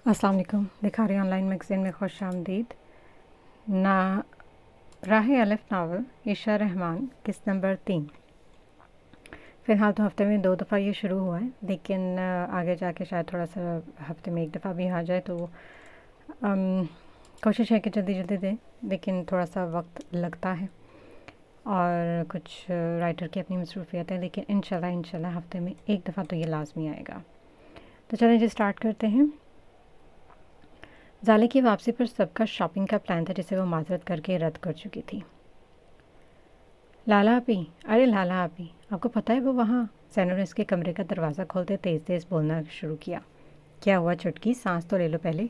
अस्सलाम वालेकुम। दिखा रही ऑनलाइन मैगज़ीन में खुश आमदीद। ना राह अलिफ नावल ईशा रहमान किस्त नंबर 3। फ़िलहाल तो हफ़्ते में 2 दफ़ा ये शुरू हुआ है, लेकिन आगे जाके शायद थोड़ा सा हफ़्ते में 1 दफ़ा भी आ जाए तो कोशिश है कि जल्दी जल्दी दें, लेकिन थोड़ा सा वक्त लगता है और कुछ राइटर की अपनी मसरूफ़ियत है, लेकिन इंशाल्लाह हफ़्ते में 1 दफ़ा तो ये लाजमी आएगा। तो चलें जी स्टार्ट करते हैं। ज़ाले की वापसी पर सबका शॉपिंग का प्लान था, जिसे वो माजरत करके रद्द कर चुकी थी। लाला आपी, अरे लाला आपी, आपको पता है वो वहाँ? ज़ैनब ने उसके कमरे का दरवाज़ा खोलते तेज़ तेज़ बोलना शुरू किया। क्या हुआ चुटकी, सांस तो ले लो पहले।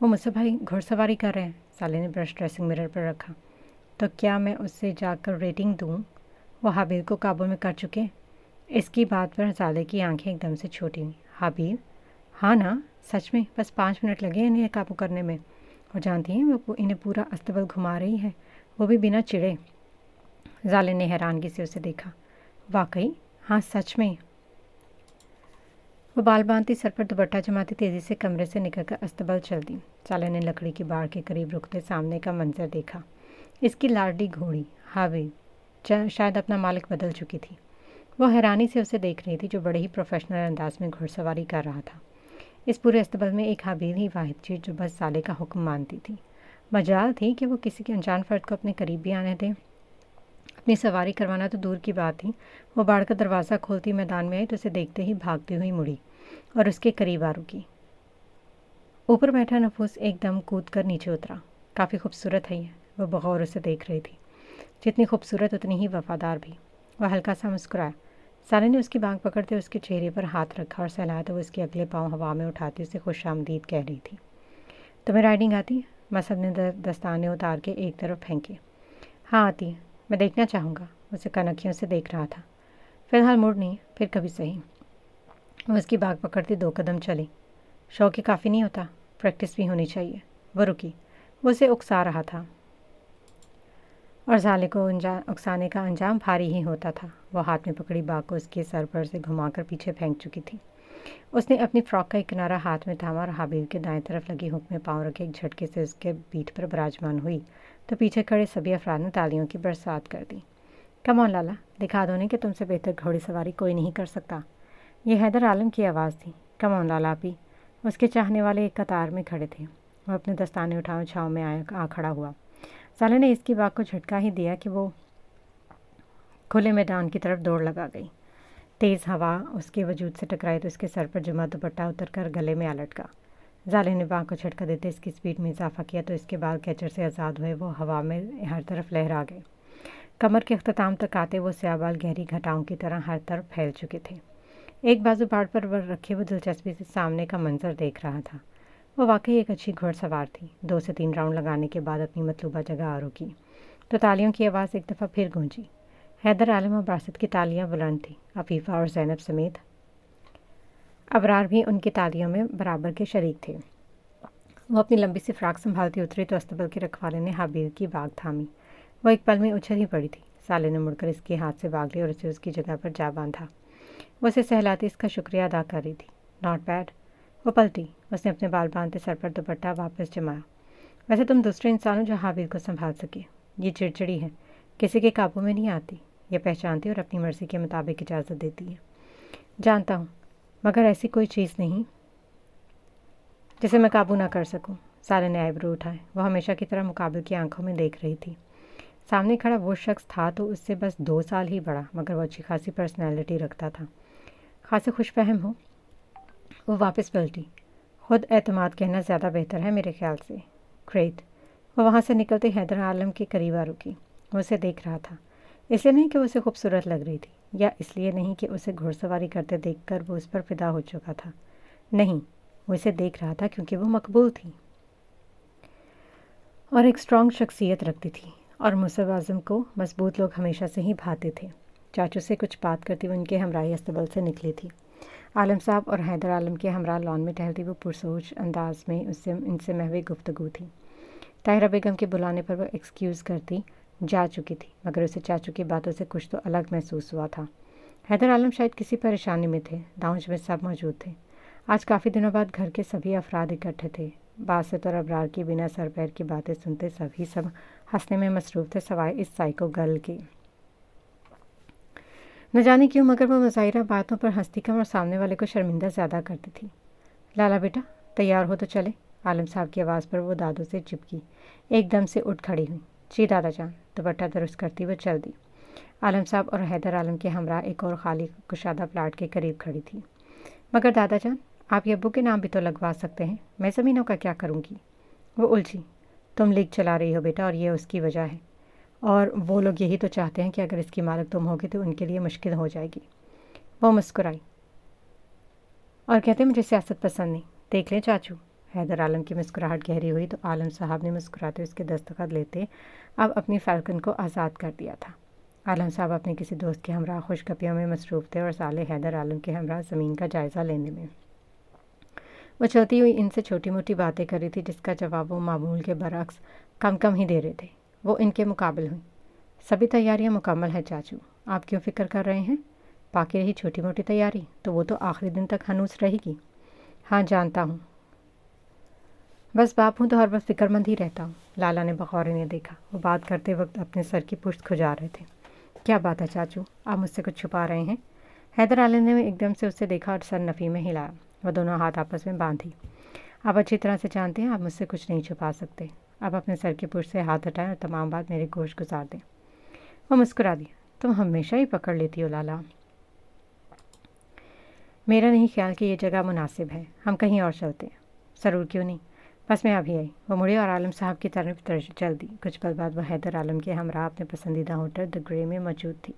वो मुझसे भाई घुड़सवारी कर रहे हैं। साले ने ब्रश ड्रेसिंग मिरर पर रखा। तो क्या मैं उससे जाकर रेटिंग दूँ? वो हाबिल को काबू में कर चुके। इसकी बात पर साले की आंखें एकदम से छोटी हुई। हाबिल? हाँ ना, सच में बस 5 मिनट लगे इन्हें काबू करने में। और जानती हैं वो इन्हें पूरा अस्तबल घुमा रही है, वो भी बिना चिढ़े। ज़ाले ने हैरानगी से उसे देखा। वाकई? हाँ सच में। वो बाल बांधती, सर पर दुपट्टा जमाती तेज़ी से कमरे से निकलकर अस्तबल चल दी। ज़ाले ने लकड़ी की बाड़ के करीब रुकते सामने का मंजर देखा। इसकी लाडली घोड़ी हाबिल शायद अपना मालिक बदल चुकी थी। वो हैरानी से उसे देख रही थी, जो बड़े ही प्रोफेशनल अंदाज में घुड़सवारी कर रहा था। इस पूरे अस्तबल में एक हाबिल ही वाहिद चीज़ जो बस साले का हुक्म मानती थी। मजाल थी कि वो किसी के अनजान फ़र्द को अपने करीब भी आने दें। अपनी सवारी करवाना तो दूर की बात थी, वो बाड़ का दरवाज़ा खोलती मैदान में आई तो उसे देखते ही भागती हुई मुड़ी और उसके करीब आ रुकी। ऊपर बैठा नफूस एकदम कूद कर नीचे उतरा। काफ़ी खूबसूरत है ये, वो बगौर उसे देख रही थी। जितनी खूबसूरत उतनी ही वफादार भी। वह हल्का सा मुस्कुराया। साले ने उसकी बांग पकड़ते उसके चेहरे पर हाथ रखा और सहलाया तो वो उसके अगले पाँव हवा में उठाती उसे खुश आमदीद कह रही थी। तुम्हें राइडिंग आती? मसद ने दस्ताने उतार के एक तरफ फेंके। हाँ आती है, मैं देखना चाहूँगा। उसे कनखियों से देख रहा था। फिलहाल मूड नहीं, फिर कभी सही। वो उसकी बाग पकड़ती 2 कदम चली। शौक ही काफ़ी नहीं होता, प्रैक्टिस भी होनी चाहिए। वो रुकी। वो उसे उकसा रहा था और साले को उकसाने का अंजाम भारी ही होता था। वो हाथ में पकड़ी बाग को उसके सर पर से घुमाकर पीछे फेंक चुकी थी। उसने अपनी फ्रॉक का एक किनारा हाथ में थामा और हाबिल के दाएं तरफ लगी हुक में पाँव रखे एक झटके से उसके पीठ पर विराजमान हुई तो पीछे खड़े सभी अफराद ने तालियों की बरसात कर दी। कम ऑन लाला, दिखा दो नहीं कि तुमसे बेहतर घोड़ी सवारी कोई नहीं कर सकता। ये हैदर आलम की आवाज़ थी। कम ऑन लाला आपी। उसके चाहने वाले एक कतार में खड़े थे। वह अपने दस्ताने उठाए छाँव में आ खड़ा हुआ। साले ने इसकी बात को झटका ही दिया कि वो खुले मैदान की तरफ दौड़ लगा गई। तेज़ हवा उसके वजूद से टकराई तो उसके सर पर जमा दुपट्टा उतर कर गले में आ लटका। ज़ाले ने बाँह को झटका देते इसकी स्पीड में इजाफा किया तो इसके बाल कैचर से आज़ाद हुए वो हवा में हर तरफ लहरा गए। कमर के अख्ताम तक आते वो स्याह बाल गहरी घटाओं की तरह हर तरफ फैल चुके थे। एक बाजू बाड़ पर रखे वो दिलचस्पी से सामने का मंजर देख रहा था। वो वाकई एक अच्छी घुड़सवार थी। 2 से 3 राउंड लगाने के बाद अपनी मतलूबा जगह आ रुकी तो तालियों की आवाज़ एक दफ़ा फिर गूंजी। हैदर आलम और बासित की तालियां बुलंद थीं, अफीफ़ा और ज़ैनब समेत अबरार भी उनकी तालियों में बराबर के शरीक थे। वो अपनी लंबी सी फ्राक संभालती उतरी तो अस्तबल के रखवाले ने हाबिल की बाग थामी। वो एक पल में उछल ही पड़ी थी। साले ने मुड़कर इसके हाथ से बाग ली और उसे उसकी जगह पर जा बांधा। वो उसे सहलाती इसका शुक्रिया अदा कर रही थी। Not bad. वो पलटी। उसने अपने बाल बांधते सर पर दुपट्टा वापस जमाया। वैसे तुम दूसरे इंसान हो जो हाबिल को संभाल सके। ये चिड़चिड़ी है, किसी के काबू में नहीं आती। ये पहचानती और अपनी मर्ज़ी के मुताबिक इजाज़त देती है। जानता हूँ, मगर ऐसी कोई चीज़ नहीं जिसे मैं काबू ना कर सकूँ। साले ने आईब्रो उठाए। वह हमेशा की तरह मुकाबिल की आंखों में देख रही थी। सामने खड़ा वो शख्स था तो उससे बस 2 साल ही बड़ा, मगर वो अच्छी खासी पर्सनैलिटी रखता था। खासे खुशफहम हो। वो वापस पलटी। खुद एतमाद कहना ज़्यादा बेहतर है मेरे ख्याल से। ग्रेट। वो वहाँ से निकलते हैदर आलम के करीब आ रुकी। वो उसे देख रहा था, इसलिए नहीं कि उसे खूबसूरत लग रही थी, या इसलिए नहीं कि उसे घुड़सवारी करते देखकर वो उस पर फिदा हो चुका था। नहीं, वो इसे देख रहा था क्योंकि वो मकबूल थी और एक स्ट्रॉन्ग शख्सियत रखती थी और मुसव्वम आज़म को मजबूत लोग हमेशा से ही भाते थे। चाचू से कुछ बात करती हुई उनके हमराही अस्तबल से निकली थी। आलम साहब और हैदर आलम के हमरा लॉन में टहलती वो पुरसोच अंदाज में उससे इनसे महवी गुफ्तगू थी। ताहिरा बेगम के बुलाने पर वह एक्सक्यूज़ करती जा चुकी थी, मगर उसे चाचू की बातों से कुछ तो अलग महसूस हुआ था। हैदर आलम शायद किसी परेशानी में थे। लाउंज में सब मौजूद थे। आज काफ़ी दिनों बाद घर के सभी अफराद इकट्ठे थे। बासित और अबरार की बिना सर पैर की बातें सुनते सभी सब हंसने में मसरूफ़ थे, सिवाय इस साइको गर्ल के। न जाने क्यों, मगर वो मुज़ाहिरा बातों पर हंसती कम और सामने वाले को शर्मिंदा ज़्यादा करती थी। लाला बेटा, तैयार हो तो चले। आलम साहब की आवाज़ पर वो दादू से चिपकी एकदम से उठ खड़ी हुई। जी दादा जान, दुपट्टा दुरुस्त करती वो चल दी। आलम साहब और हैदर आलम के हमरा एक और खाली कुशादा प्लाट के करीब खड़ी थी। मगर दादा जान, आप ये अब्बू के नाम भी तो लगवा सकते हैं। मैं ज़मीनों का क्या करूँगी? वो उलझी। तुम लीग चला रही हो बेटा, और ये उसकी वजह है। और वो लोग यही तो चाहते हैं कि अगर इसकी मालिक तुम होगी तो उनके लिए मुश्किल हो जाएगी। वो मुस्कुराई और कहते मुझे सियासत पसंद नहीं। देख लें चाचू। हैदर आलम की मुस्कुराहट गहरी हुई तो आलम साहब ने मुस्कुराते उसके दस्तखत लेते अब अपनी फ़ाल्कन को आज़ाद कर दिया था। आलम साहब अपने किसी दोस्त के हमरा खुशगपियों में मसरूफ़ थे और साले हैदर आलम के हमरा ज़मीन का जायज़ा लेने में। वो चलती हुई इनसे छोटी मोटी बातें कर रही थी, जिसका जवाब वो मामूल के बरक्स कम कम ही दे रहे थे। वो इनके मुकाबिल हुई। सभी तैयारियां मुकम्मल है चाचू, आप क्यों फ़िक्र कर रहे हैं? बाकी रही छोटी मोटी तैयारी तो वो तो आखिरी दिन तक हनूस रहेगी। हाँ जानता हूँ, बस बाप हूँ तो हर वक्त फ़िक्रमंद ही रहता हूँ। लाला ने बखौरे ने देखा। वो बात करते वक्त अपने सर की पुश्त खुजा रहे थे। क्या बात है चाचू, आप मुझसे कुछ छुपा रहे हैं? हैदर आलम ने एकदम से उससे देखा और सर नफ़ी में हिलाया। वह दोनों हाथ आपस में बांधी। आप अच्छी तरह से जानते हैं आप मुझसे कुछ नहीं छुपा सकते। आप अपने सर की पुश्त से हाथ हटाएं और तमाम बात मेरे गोश गुजार दें। वो मुस्कुरा दिया। तुम हमेशा ही पकड़ लेती हो लाला। मेरा नहीं ख्याल कि ये जगह मुनासिब है, हम कहीं और चलते हैं। ज़रूर, क्यों नहीं, बस मैं अभी आई। वो मुड़े और आलम साहब की तरफ चल दी। कुछ पल बाद वह हैदर आलम के हमरा अपने पसंदीदा होटल द ग्रे में मौजूद थी।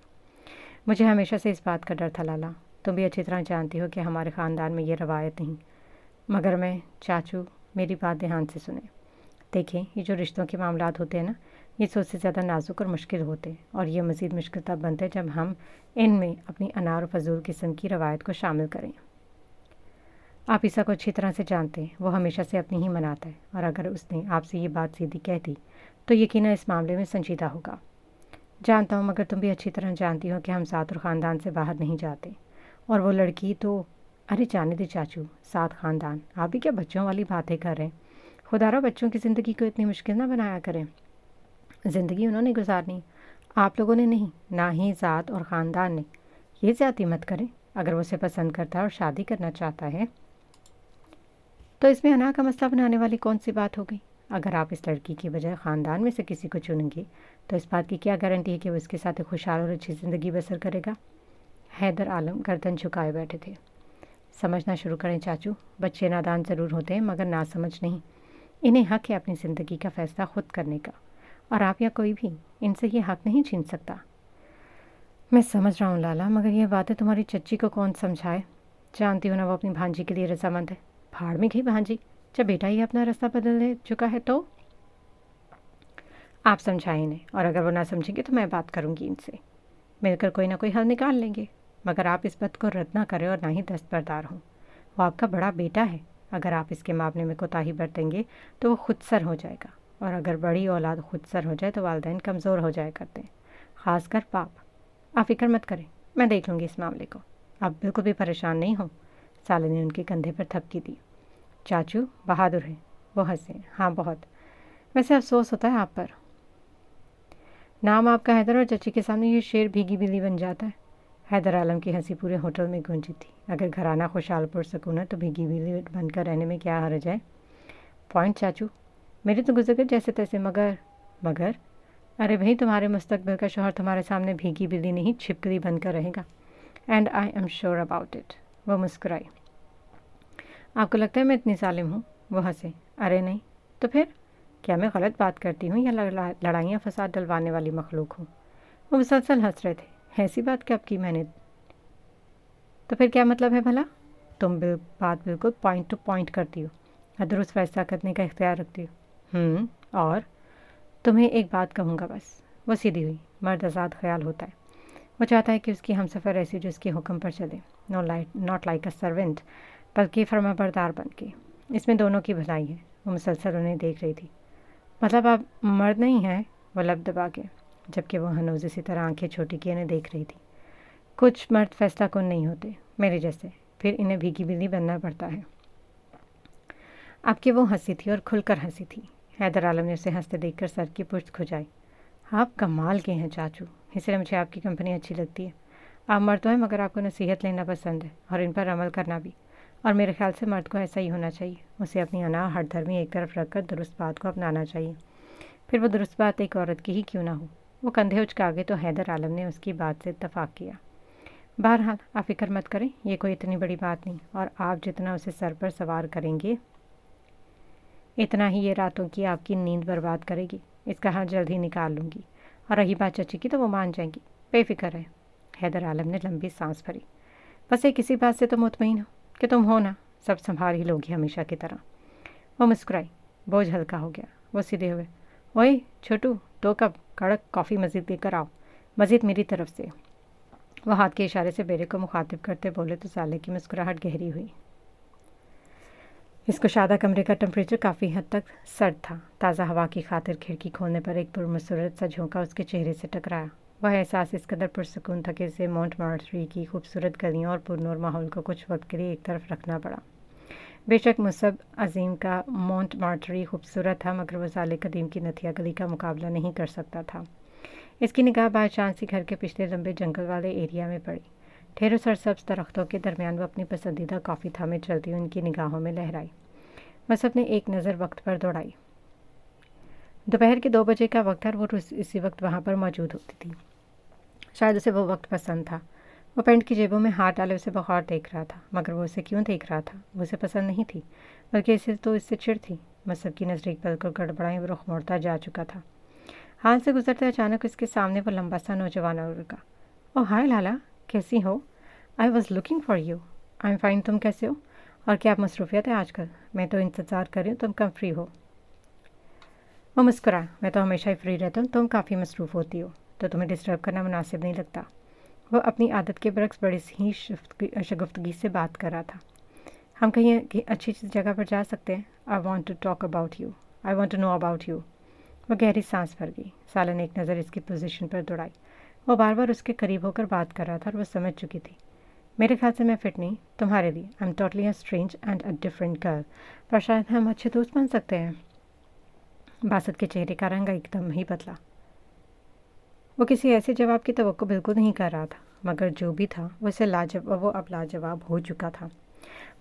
मुझे हमेशा से इस बात का डर था लाला, तुम भी अच्छी तरह जानती हो कि हमारे ख़ानदान में ये रवायत नहीं। मगर मैं चाचू, मेरी बात ध्यान से सुने। देखें, ये जो रिश्तों के मामलात होते हैं ना, ये सोच से ज़्यादा नाजुक और मुश्किल होते हैं, और ये मज़ीद मुश्किल तब बनते हैं जब हम इनमें अपनी अनार और फजूल किस्म की रवायत को शामिल करें। आप ईसा को अच्छी तरह से जानते हैं, वो हमेशा से अपनी ही मनाता है, और अगर उसने आपसे ये बात सीधी कह दी तो यकीनन इस मामले में संजीदा होगा। जानता हूँ, मगर तुम भी अच्छी तरह जानती हो कि हम साथ और ख़ानदान से बाहर नहीं जाते। और वो लड़की तो, अरे जाने दे चाचू, साथ ख़ानदान, आप भी क्या बच्चों वाली बातें कर रहे हैं? खुदारा बच्चों की ज़िंदगी को इतनी मुश्किल ना बनाया करें। ज़िंदगी उन्होंने गुजारनी, आप लोगों ने नहीं, ना ही ज़ात और ख़ानदान ने। ये ज़्यादती मत करें। अगर वो उसे पसंद करता है और शादी करना चाहता है तो इसमें अना का मसला बनाने वाली कौन सी बात हो गई? अगर आप इस लड़की की बजाय ख़ानदान में से किसी को चुनेंगे तो इस बात की क्या गारंटी है कि वो इसके साथ एक खुशहाल और अच्छी ज़िंदगी बसर करेगा? हैदर आलम गर्दन झुकाए बैठे थे। समझना शुरू करें चाचू, बच्चे नादान ज़रूर होते हैं मगर ना समझ नहीं। इन्हें हक़ है अपनी ज़िंदगी का फ़ैसला खुद करने का, और आप या कोई भी इनसे ये हक़ नहीं छीन सकता। मैं समझ रहा हूँ लाला, मगर ये बातें तुम्हारी चच्ची को कौन समझाए? जानती हो ना, वो अपनी भांजी के लिए रजामंद है। भाड़ में गई भांजी, जब बेटा ही अपना रास्ता बदल ले चुका है तो आप समझाएं इन्हें, और अगर वो ना समझेंगे तो मैं बात करूँगी इनसे। मिलकर कोई ना कोई हल निकाल लेंगे। मगर आप इस बात को रद्द ना करें और ना ही दस्तबरदार हों। वो आपका बड़ा बेटा है। अगर आप इसके मामले में कोताही बरतेंगे तो वो खुद सर हो जाएगा, और अगर बड़ी औलाद खुद सर हो जाए तो वालिदैन कमज़ोर हो जाया करते हैं, ख़ासकर बाप। आप फिक्र मत करें, मैं देख लूँगी इस मामले को। आप बिल्कुल भी परेशान नहीं हो। साले ने उनके कंधे पर थपकी दी। चाचू बहादुर है। वो हंसे। हाँ बहुत, वैसे अफसोस होता है आप पर। नाम आपका हैदर और चची के सामने ये शेर भीगी बिल्ली बन जाता है। हैदर आलम की हंसी पूरे होटल में गूंजी थी। अगर घराना खुशहाल पुरसकून है तो भीगी बिल्ली बनकर रहने में क्या हर्ज है? पॉइंट चाचू, मेरे तो गुजर गए जैसे तैसे। मगर अरे भाई, तुम्हारे मुस्तकबिल का शौहर तुम्हारे सामने भीगी बिल्ली नहीं छिपकली बनकर रहेगा, and I am sure about it. वो मुस्कुराई। आपको लगता है मैं इतनी जालिम हूँ? वो हंसे। अरे नहीं तो फिर? क्या मैं गलत बात करती हूँ या लड़ाइयाँ फसाद डलवाने वाली मखलूक हूँ? वो मुसलसल हंस रहे थे। ऐसी बात कब की मैंने? तो फिर क्या मतलब है भला? तुम बात बिल्कुल पॉइंट टू पॉइंट करती हो और दुरुस्त फैसला करने का इख्तियार रखती हो। और तुम्हें एक बात कहूँगा बस। वो सीधी हुई। मर्द आज़ाद ख्याल होता है। वो चाहता है कि उसकी हमसफ़र ऐसी जो उसके हुक्म पर चले, नॉट लाइक अ सर्वेंट, बल्कि फर्माबरदार बन के। इसमें दोनों की भलाई है। वो मुसलसल उन्हें देख रही थी। मतलब आप मर्द नहीं हैं? वो लब दबा के, जबकि वो हनूज़ इसी तरह आंखें छोटी किए उन्हें देख रही थी। कुछ मर्द फैसला कुन नहीं होते मेरे जैसे, फिर इन्हें भीगी बिल्ली बनना पड़ता है। आपकी वो हंसी थी और खुलकर हंसी थी। हैदर आलम ने उसे हंसते देखकर सर की पुश्त खुजाई। आप कमाल के हैं चाचू, इसलिए मुझे आपकी कंपनी अच्छी लगती है। आप मर्द तो हैं मगर आपको नसीहत लेना पसंद है और इन पर अमल करना भी, और मेरे ख्याल से मर्द को ऐसा ही होना चाहिए। उसे अपनी अना हठधर्मी एक तरफ रखकर दुरुस्त बात को अपनाना चाहिए, फिर वो दुरुस्त बात एक औरत की ही क्यों ना हो। वो कंधे उचका गए तो हैदर आलम ने उसकी बात से इत्तफाक किया। बहरहाल आप फिक्र मत करें, ये कोई इतनी बड़ी बात नहीं, और आप जितना उसे सर पर सवार करेंगे इतना ही ये रातों की आपकी नींद बर्बाद करेगी। इसका हाथ जल्द ही निकाल लूँगी, और रही बात चची की तो वो मान जाएंगी, बेफिक्र है। हैदर आलम ने लंबी सांस भरी। बस एक किसी बात से तो मुतमईन हो कि तुम हो ना, सब संभाल ही लोगी हमेशा की तरह। वो मुस्कुराई, बोझ हल्का हो गया। वो सीधे हुए। ओए छोटू, 2 कप कड़क कॉफ़ी मज़ीद लेकर आओ, मज़ीद मेरी तरफ से। वो हाथ के इशारे से बेरे को मुखातिब करते बोले तो साले की मुस्कुराहट गहरी हुई। इस कुशादा कमरे का टेम्परेचर काफ़ी हद तक सर्द था। ताज़ा हवा की खातिर खिड़की खोलने पर एक पुरमसरत सा झोंका उसके चेहरे से टकराया। वह एहसास इस कदर पुरसकून था कि इसे मोंटमार्ट्री की खूबसूरत गलियों और पुरनूर माहौल को कुछ वक्त के लिए एक तरफ रखना पड़ा। बेशक मुसब अजीम का मोंटमार्ट्री खूबसूरत था, मगर वो साले कदीम की नथिया गली का मुकाबला नहीं कर सकता था। इसकी निगाह बाय चांस ही घर के पिछले लंबे जंगल वाले एरिया में पड़ी। ठेरों सरसब्ज दरख्तों के दरमियान वो अपनी पसंदीदा कॉफ़ी थामे चलती उनकी निगाहों में लहराई। बस ने एक नज़र वक्त पर दौड़ाई। दोपहर के 2 बजे का वक्त था और वो इसी वक्त वहाँ पर मौजूद होती थी। शायद उसे वो वक्त पसंद था। वो पैंट की जेबों में हाथ डाले उसे बगौर देख रहा था, मगर वो उसे क्यों देख रहा था? वो उसे पसंद नहीं थी, बल्कि इसे तो इससे चिढ़ थी। मसब की नज़र एक पल को गड़बड़ाई वो रुख मोड़ता जा चुका था। हाल से गुजरते अचानक उसके सामने वो लंबा सा नौजवान रुका। ओह हाय लाला, कैसी हो? I was looking for you. I am fine, तुम कैसे हो? और क्या आप मसरूफियत है आजकल? मैं तो इंतज़ार कर रही हूँ, तुम कब फ्री हो? वो मुस्कुरा। मैं तो हमेशा ही फ्री रहता हूँ, तुम काफ़ी मसरूफ़ होती हो तो तुम्हें डिस्टर्ब करना मुनासिब नहीं लगता। वो अपनी आदत के बरक्स बड़ी ही शगुफ्तगी से बात कर रहा था। हम कहीं अच्छी जगह पर जा सकते हैं। I want to talk about you, I want to know about you. वो गहरी सांस भर गई। साले ने एक नज़र इसकी पोजीशन पर दौड़ाई। वो बार बार उसके करीब होकर बात कर रहा था और वो समझ चुकी थी। मेरे ख्याल से मैं फिट नहीं तुम्हारे लिए। I am totally a strange and a different girl, पर शायद हम अच्छे दोस्त बन सकते हैं। बासत के चेहरे का रंग एकदम ही बदला। वो किसी ऐसे जवाब की तवक्को बिल्कुल नहीं कर रहा था, मगर जो भी था वो अब लाजवाब हो चुका था।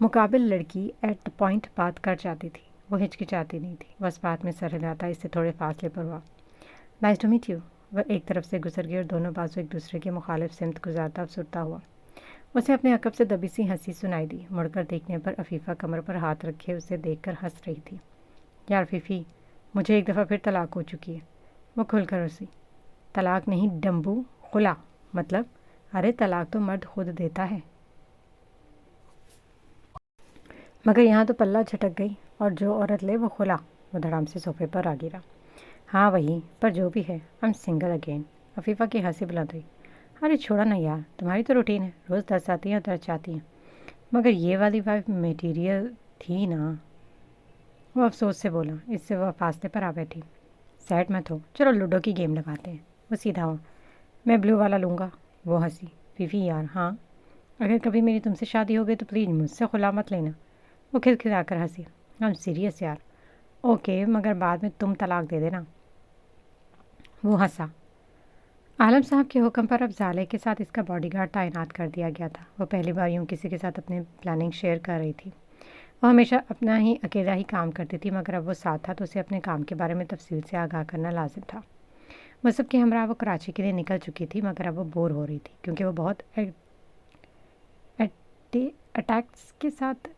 मुकाबिल लड़की एट द पॉइंट बात कर जाती थी। वो हिचकिचाती नहीं थी, बस बात में सर हिलाता इससे थोड़े फासले पर हुआ। Nice to meet you. वह एक तरफ से गुजर गई और दोनों बाजू एक दूसरे के मुखालिफ सिमत गुजारता सुरता हुआ। उसे अपने अकब से दबी सी हंसी सुनाई दी। मुड़कर देखने पर अफीफ़ा कमर पर हाथ रखे उसे देखकर हंस रही थी। यार फीफी, मुझे एक दफ़ा फिर तलाक हो चुकी है। वो खुलकर हंसी। तलाक नहीं डम्बू, खुला। मतलब? अरे तलाक तो मर्द खुद देता है। मगर यहाँ तो पल्ला झटक गई, और जो औरत ले वो खुला। वो धड़ाम से सोफे पर आ गिरा। हाँ वही, पर जो भी है, I am single again. Afifa की हंसी बुलंद हुई। अरे छोड़ा ना यार, तुम्हारी तो रूटीन है, रोज़ 10 आती हैं और 10 जाती हैं। मगर ये वाली वाइफ मटेरियल थी ना। वो अफसोस से बोला। इससे वह फासले पर आ बैठी। सैड मत हो, चलो लूडो की गेम लगाते हैं। वो सीधा हुआ। मैं ब्लू वाला लूँगा। वो हंसी। फीफी यार, हाँ अगर कभी मेरी तुमसे शादी हो गई तो प्लीज़ मुझसे खुला मत लेना। वो खिलखिलाकर हंसी। आई एम सीरियस यार। ओके, मगर बाद में तुम तलाक दे देना। वो हंसा। आलम साहब के हुक्म पर अब जाले के साथ इसका बॉडीगार्ड तैनात कर दिया गया था। वो पहली बार यूँ किसी के साथ अपनी प्लानिंग शेयर कर रही थी। वो हमेशा अपना ही अकेला ही काम करती थी, मगर अब वो साथ था तो उसे अपने काम के बारे में तफसील से आगाह करना लाजिम था। मुसब के हमरा वो कराची के लिए निकल चुकी थी, मगर अब वो बोर हो रही थी क्योंकि वो बहुत अटैक्स के साथ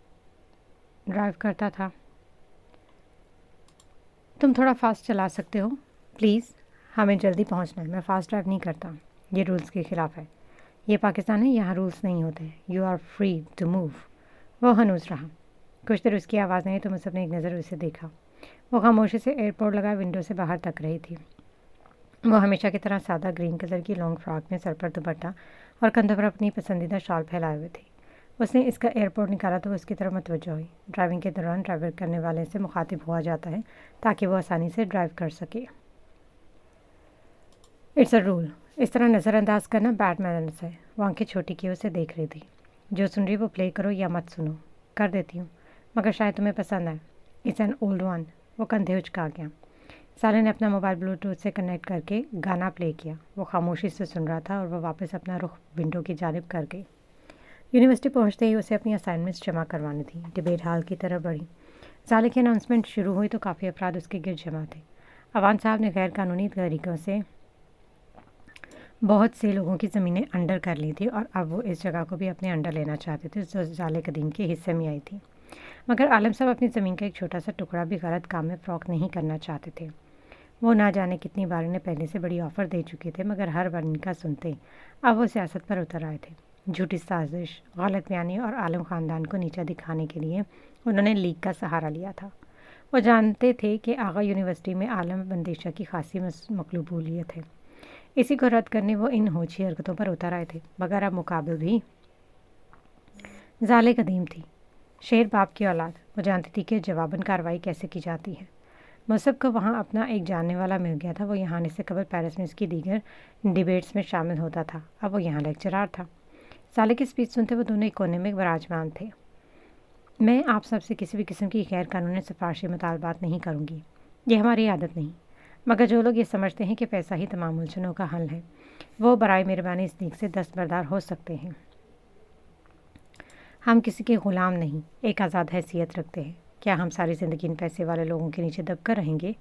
ड्राइव करता था। तुम थोड़ा फास्ट चला सकते हो प्लीज़? हमें जल्दी पहुंचना है। मैं फ़ास्ट ड्राइव नहीं करता, ये रूल्स के ख़िलाफ़ है। ये पाकिस्तान है, यहाँ रूल्स नहीं होते। You are free to move. वो हनूस रहा। कुछ देर उसकी आवाज़ नहीं तो मुसब ने एक नज़र उसे देखा। वो खामोशी से एयरपोर्ट लगा विंडो से बाहर तक रही थी। वो हमेशा की तरह सादा ग्रीन कलर की लॉन्ग फ्रॉक में सर पर दुपट्टा और कंधों पर अपनी पसंदीदा शॉल फैलाए हुए थी। उसने इसका एयरपोर्ट निकाला तो उसकी तरफ मतवज्जो हुई। ड्राइविंग के दौरान ड्राइवर करने वाले से मुखातिब हुआ जाता है ताकि वो आसानी से ड्राइव कर सके। It's a rule. इस तरह नज़रअंदाज करना बैड मैनर्स है। वो आंखें छोटी किए उसे देख रही थी। जो सुन रही वो प्ले करो या मत सुनो। कर देती हूँ, मगर शायद तुम्हें पसंद आए। It's an old one. वो कंधे उचका गया। साले ने अपना मोबाइल ब्लूटूथ से कनेक्ट करके गाना प्ले किया। वो खामोशी से सुन रहा था और वो वापस अपना रुख विंडो की जानिब कर गई। यूनिवर्सिटी पहुंचते ही उसे अपनी असाइनमेंट्स जमा करवानी थी। डिबेट हॉल की तरफ बढ़ी। साले की अनाउंसमेंट शुरू हुई तो काफ़ी अफराद उसके गिर्द जमा थे। अवान साहब ने गैर कानूनी तरीक़ों से बहुत से लोगों की ज़मीनें अंडर कर ली थी और अब वो इस जगह को भी अपने अंडर लेना चाहते थे जो जाले कदीम के हिस्से में आई थी। मगर आलम साहब अपनी ज़मीन का एक छोटा सा टुकड़ा भी गलत काम में फ़रोख्त नहीं करना चाहते थे। वो ना जाने कितनी बार इन्हें पहले से बड़ी ऑफ़र दे चुके थे, मगर हर बार इनका सुनते अब वो सियासत पर उतर आए थे। झूठी साजिश, गलत बयानी और आलम ख़ानदान को नीचा दिखाने के लिए उन्होंने लीग का सहारा लिया था। वो जानते थे कि आगा यूनिवर्सिटी में आलम बंदिशा की खासी मकबूलियत है। इसी को रद्द करने वो इन होची हरकतों पर उतर आए थे, मगर अब मुकाबल भी जाले कदीम थी। शेर बाप की औलाद। वो जानती थी कि जवाबन कार्रवाई कैसे की जाती है। मुसब को वहाँ अपना एक जानने वाला मिल गया था। वो यहाँ आने से कबल पेरिस में इसकी दीगर डिबेट्स में शामिल होता था। अब वो यहाँ लेक्चरार था। साले की स्पीच सुनते वो दोनों एक कोने में विराजमान थे। मैं आप सबसे किसी भी किस्म की गैर कानूनी सिफारशी मुतालबात नहीं करूँगी, ये हमारी आदत नहीं। मगर जो लोग ये समझते हैं कि पैसा ही तमाम उलझनों का हल है, वो बराए मेहरबानी इस लीग से दस्तबरदार हो सकते हैं। हम किसी के ग़ुलाम नहीं, एक आज़ाद हैसियत रखते हैं। क्या हम सारी ज़िंदगी इन पैसे वाले लोगों के नीचे दब कर रहेंगे?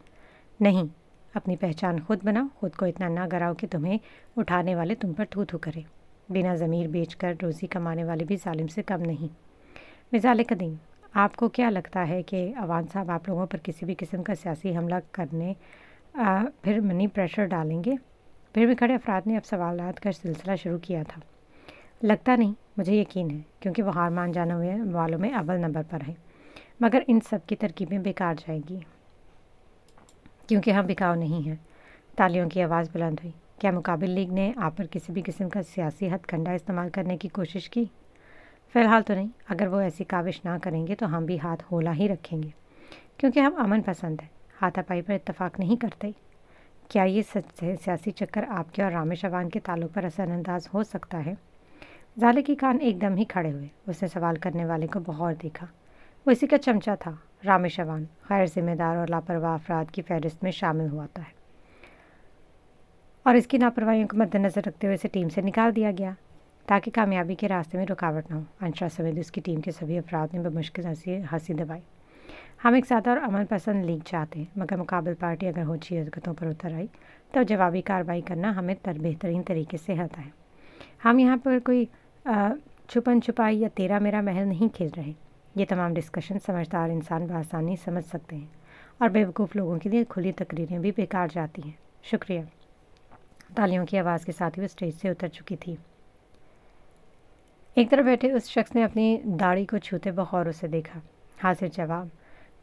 नहीं। अपनी पहचान खुद बनाओ, खुद को इतना ना गिराओ कि तुम्हें उठाने वाले तुम पर थू थू करें। बिना ज़मीर बेचकर रोज़ी कमाने वाले भी जालिम से कम नहीं। मिसाल कदीम, आपको क्या लगता है कि अवान साहब आप लोगों पर किसी भी किस्म का सियासी हमला करने फिर मनी प्रेशर डालेंगे? फिर भी खड़े अफराद ने अब सवालात का सिलसिला शुरू किया था। लगता नहीं, मुझे यकीन है, क्योंकि वो हार मान जाने वालों में अव्वल नंबर पर है। मगर इन सब की तरकीबें बेकार जाएगी, क्योंकि हम बिकाऊ नहीं हैं। तालियों की आवाज़ बुलंद हुई। क्या मुकाबिल लीग ने आप पर किसी भी किस्म का सियासी हथकंडा इस्तेमाल करने की कोशिश की? फ़िलहाल तो नहीं। अगर वो ऐसी काविश ना करेंगे तो हम भी हाथ होला ही रखेंगे, क्योंकि हम अमन पसंद हैं, हाथापाई पर इत्तफाक नहीं करते। क्या ये सच है सियासी चक्कर आपके और रामेश अवान के ताल्लुक पर असरअंदाज हो सकता है? जाले की कान एकदम ही खड़े हुए। उसने सवाल करने वाले को बगौर देखा। वो इसी का चमचा था। रामेश अवान गैर जिम्मेदार और लापरवाह अफराद की फहरिस्त में शामिल हुआ है और इसकी लापरवाहियों को मद्देनज़र रखते हुए इसे टीम से निकाल दिया गया ताकि कामयाबी के रास्ते में रुकावट न हो। अंशरा समेत उसकी टीम के सभी अफराद ने बमुश्किल हंसी दबाई। हम एक सादा और अमन पसंद लीग चाहते हैं, मगर मुकाबल पार्टी अगर होची हरकतों पर उतर आई तो जवाबी कार्रवाई करना हमें बेहतरीन तरीके से आता है। हम यहाँ पर कोई छुपन छुपाई या तेरा मेरा महल नहीं खेल रहे। ये तमाम डिस्कशन समझदार इंसान बआसानी समझ सकते हैं और बेवकूफ़ लोगों के लिए खुली तकरीरें भी बेकार जाती हैं। शुक्रिया। तालियों की आवाज़ के साथ ही वो स्टेज से उतर चुकी थी। एक तरफ बैठे उस शख्स ने अपनी दाढ़ी को छूते बगौर उसे देखा। हाजिर जवाब।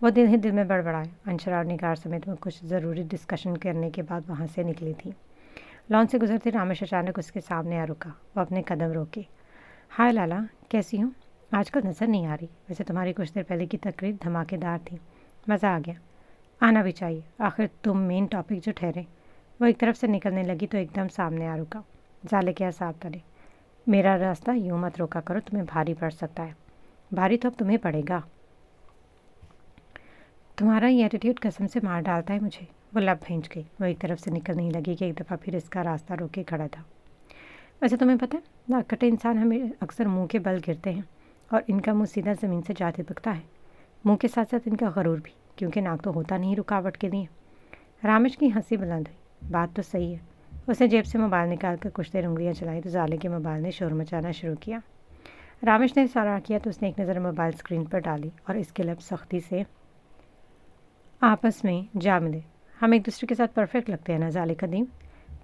वो दिल ही दिल में बड़बड़ाए। अंशरा और निगार समेत वो कुछ ज़रूरी डिस्कशन करने के बाद वहाँ से निकली थी। लॉन से गुजरते रामेश अचानक उसके सामने आ रुका। वो अपने कदम रोके। हाय लाला, कैसी हूँ? आजकल नज़र नहीं आ रही। वैसे तुम्हारी कुछ देर पहले की तकरीर धमाकेदार थी, मज़ा आ गया। आना भी चाहिए, आखिर तुम मेन टॉपिक जो ठहरे। वो एक तरफ से निकलने लगी तो एकदम सामने आ रुका। जाले के असाब तले। मेरा रास्ता यूँ मत रोका करो, तुम्हें भारी पड़ सकता है। भारी तो अब तुम्हें पड़ेगा। तुम्हारा ये एटीट्यूड कसम से मार डालता है मुझे। वो लब भींच गई। वो एक तरफ से निकलने लगी कि एक दफ़ा फिर इसका रास्ता रोके खड़ा था। वैसे तुम्हें पता है, नाकटे इंसान हमें अक्सर मुंह के बल गिरते हैं और इनका मुंह सीधा ज़मीन से जा चिपकता है। मुंह के साथ साथ इनका गरूर भी, क्योंकि नाक तो होता नहीं रुकावट के लिए। रामेश की हंसी बुलंद हुई। बात तो सही है। उसने जेब से मोबाइल निकाल कर कुछ देर उंगलियाँ चलाई तो जाले के मोबाइल ने शोर मचाना शुरू किया। रामेश ने इशारा किया तो उसने एक नज़र मोबाइल स्क्रीन पर डाली और इसके लब सख्ती से आपस में जा मिले। हम एक दूसरे के साथ परफेक्ट लगते हैं ना जाले कदीम?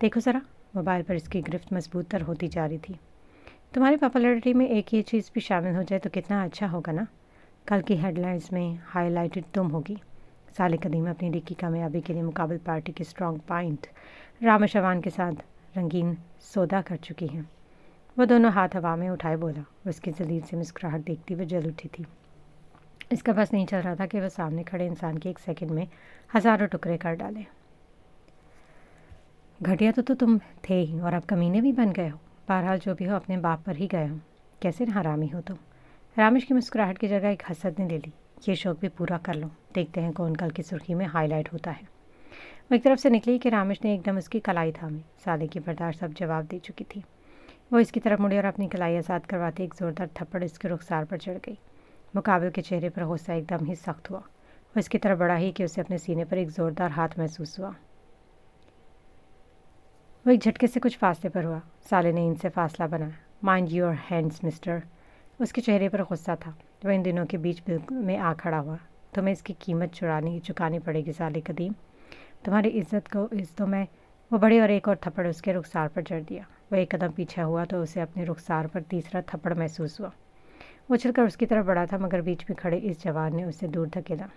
देखो ज़रा। मोबाइल पर इसकी गिरफ्त मजबूत तर होती जा रही थी। तुम्हारी पॉपुलैरिटी में एक ये चीज़ भी शामिल हो जाए तो कितना अच्छा होगा ना। कल की हेडलाइंस में हाईलाइटेड तुम होगी। जाले कदीम अपनी लीग की कामयाबी के लिए मुकाबल पार्टी के स्ट्रॉन्ग पॉइंट रामेश अवान के साथ रंगीन सौदा कर चुकी हैं। वो दोनों हाथ हवा में उठाए बोला। उसकी जलील से मुस्कुराहट देखती हुए जल उठी थी। इसका बस नहीं चल रहा था कि वह सामने खड़े इंसान के एक सेकंड में हज़ारों टुकड़े कर डाले। घटिया तो तुम थे ही और अब कमीने भी बन गए हो। बहरहाल जो भी हो अपने बाप पर ही गए हो। कैसे हरामी हो तुम। रामेश की मुस्कुराहट की जगह एक हसद ने ले ली। ये शौक भी पूरा कर लो, देखते हैं कौन कल की सुर्खी में हाईलाइट होता है। वो एक तरफ से निकली कि रामेश ने एकदम उसकी कलाई थामी। साले की बर्दाश्त अब जवाब दे चुकी थी। वो इसकी तरफ मुड़ी और अपनी कलाई आज़ाद करवाते एक ज़ोरदार थप्पड़ इसके रुखसार पर चढ़ गई। मुकाबिल के चेहरे पर गुस्सा एकदम ही सख्त हुआ। वो इसकी तरफ बढ़ा ही कि उसे अपने सीने पर एक ज़ोरदार हाथ महसूस हुआ। वो एक झटके से कुछ फासले पर हुआ। साले ने इनसे फासला बनाया। Mind your hands mister. उसके चेहरे पर गुस्सा था। वह इन दिनों के बीच बिल्कुल में आ खड़ा हुआ। तुम्हें इसकी कीमत चुकानी पड़ेगी साले कदीम, तुम्हारी इज्जत को इस तो मैं। वो बड़े और एक और थप्पड़ उसके रुखसार पर जड़ दिया। वह एक कदम पीछे हुआ तो उसे अपने रुखसार पर तीसरा थप्पड़ महसूस हुआ। उछलकर उसकी तरफ बढ़ा था, मगर बीच में खड़े इस जवान ने उसे दूर धकेला।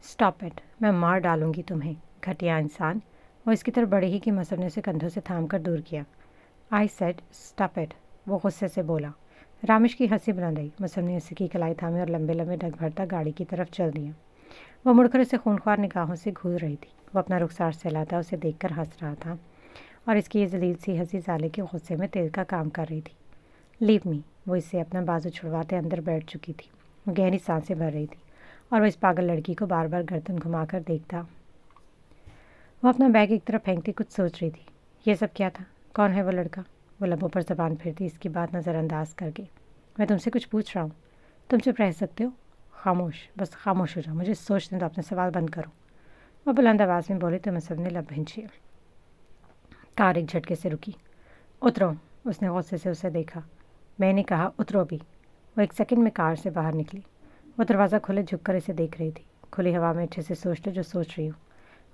स्टॉप इट, मैं मार डालूंगी तुम्हें, घटिया इंसान। वो इसकी तरफ बढ़ी ही कि मसब ने उसे कंधों से थाम कर दूर किया। आई सेड स्टॉप इट, वो गुस्से से बोला। रामेश की हंसी बुलंद आई। मसब ने उसी की कलाई थामी और लंबे लंबे डग भरता गाड़ी की तरफ चल दिया। वो मुड़कर उसे खूनख्वार निगाहों से घूर रही थी। वो अपना रुखसार सहलाता उसे देखकर हंस रहा था और इसकी ये जलील सी हंसी साले के गुस्से में तेल का काम कर रही थी। लीव मी, वो इससे अपना बाजू छुड़वाते अंदर बैठ चुकी थी। वो गहरी सांसें भर रही थी और वो इस पागल लड़की को बार बार गर्दन घुमाकर देखता। वो अपना बैग एक तरफ फेंकती कुछ सोच रही थी। ये सब क्या था? कौन है वो लड़का? वो लबों पर जबान फिरती इसकी बात नज़रअंदाज करके। मैं तुमसे कुछ पूछ रहा हूँ, तुम चुप रह सकते हो? खामोश, बस खामोश हो जाओ, मुझे सोचने दो, अपने सवाल बंद करो। वो बुलंद आवाज़ में बोली तो मसब ने लब भींचे। कार एक झटके से रुकी। उतरो, उसने गुस्से से उसे देखा। मैंने कहा उतरो भी। वो एक सेकंड में कार से बाहर निकली। वो दरवाज़ा खोले झुककर इसे देख रही थी। खुली हवा में अच्छे से सोच लो जो सोच रही हो।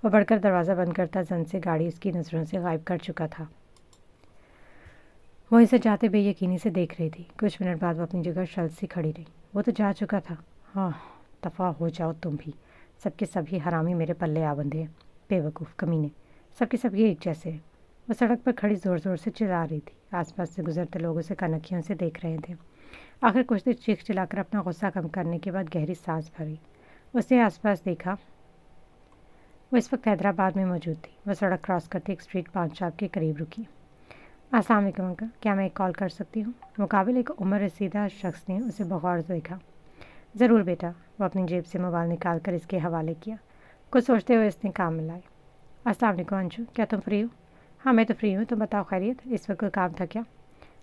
वो बढ़कर दरवाज़ा बंद करता जन से गाड़ी उसकी नज़रों से गायब कर चुका था। वो इसे जाते बेयकीनी से देख रही थी। कुछ मिनट बाद वो अपनी जगह शल सी खड़ी रही। वो तो जा चुका था। हाँ, दफ़ा हो जाओ तुम भी। सबके सभी हरामी मेरे पल्ले आ बंधे हैं। बेवकूफ़ कमीने, सबके सभी एक जैसे हैं। वो सड़क पर खड़ी ज़ोर ज़ोर से चिल्ला रही थी। आसपास से गुजरते लोग उसे कनखियों से देख रहे थे। आखिर कुछ देर चीख चिल्लाकर अपना गुस्सा कम करने के बाद गहरी सांस भरी। उसने आसपास देखा। वो इस वक्त हैदराबाद में मौजूद थी। वो सड़क क्रॉस करती एक स्ट्रीट पान शॉप के करीब रुकी। अस्सलाम वालेकुम अंकल, क्या मैं एक कॉल कर सकती हूँ? मुकाबिल एक उम्र रसीदा शख्स ने उसे बगौर से देखा। ज़रूर बेटा। वो अपनी जेब से मोबाइल निकाल कर इसके हवाले किया। कुछ सोचते हुए इसने काम मिलाए। अस्सलाम वालेकुम अंशु, क्या तुम फ्री हो? हाँ मैं तो फ्री हूँ, तुम बताओ खैरियत, इस वक्त कोई काम था क्या?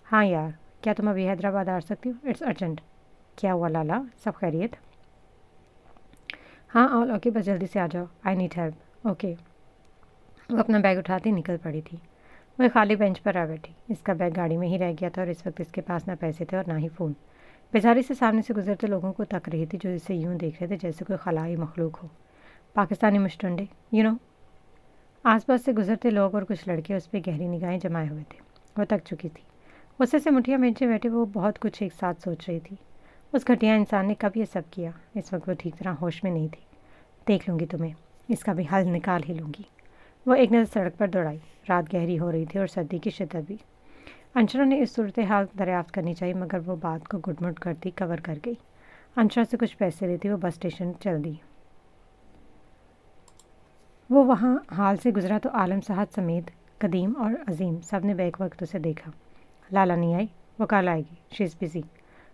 हाँ यार, क्या तुम अभी हैदराबाद आ सकती हो? It's urgent. क्या हुआ लाला, सब खैरियत? हाँ ऑल ओके, बस जल्दी से आ जाओ, आई नीड हेल्प। ओके। वो अपना बैग उठाती निकल पड़ी थी। वह खाली बेंच पर आ बैठी। इसका बैग गाड़ी में ही रह गया था और इस वक्त इसके पास ना पैसे थे और ना ही फ़ोन। बेचारी से सामने से गुजरते लोगों को तक रही थी जो इसे यूं देख रहे थे जैसे कोई खलाई मखलूक हो। पाकिस्तानी मुश्तंडे, यू नो। आसपास से गुजरते लोग और कुछ लड़के उस पर गहरी निगाहें जमाए हुए थे। वो थक चुकी थी। गुस्से से मुठियाँ बेंचे बैठे वो बहुत कुछ एक साथ सोच रही थी। उस घटिया इंसान ने कब ये सब किया? इस वक्त वो ठीक तरह होश में नहीं थी। देख लूँगी तुम्हें, इसका भी हल निकाल ही लूँगी। वो एक नज़र सड़क पर दौड़ाई। रात गहरी हो रही थी और सर्दी की शिद्दत भी। अंशरा ने इस सूरत हाल दरियाफ्त करनी चाहिए, मगर वो बात को गुटमुट करती कवर कर गई। अंशरा से कुछ पैसे लेती वो बस स्टेशन चल दी। वो वहाँ हाल से गुजरा तो आलम साहब समेत कदीम और अजीम सब ने बैक वक्त उसे देखा। लाला नहीं आई, वो कल आएगी, शी इज़ बिज़ी।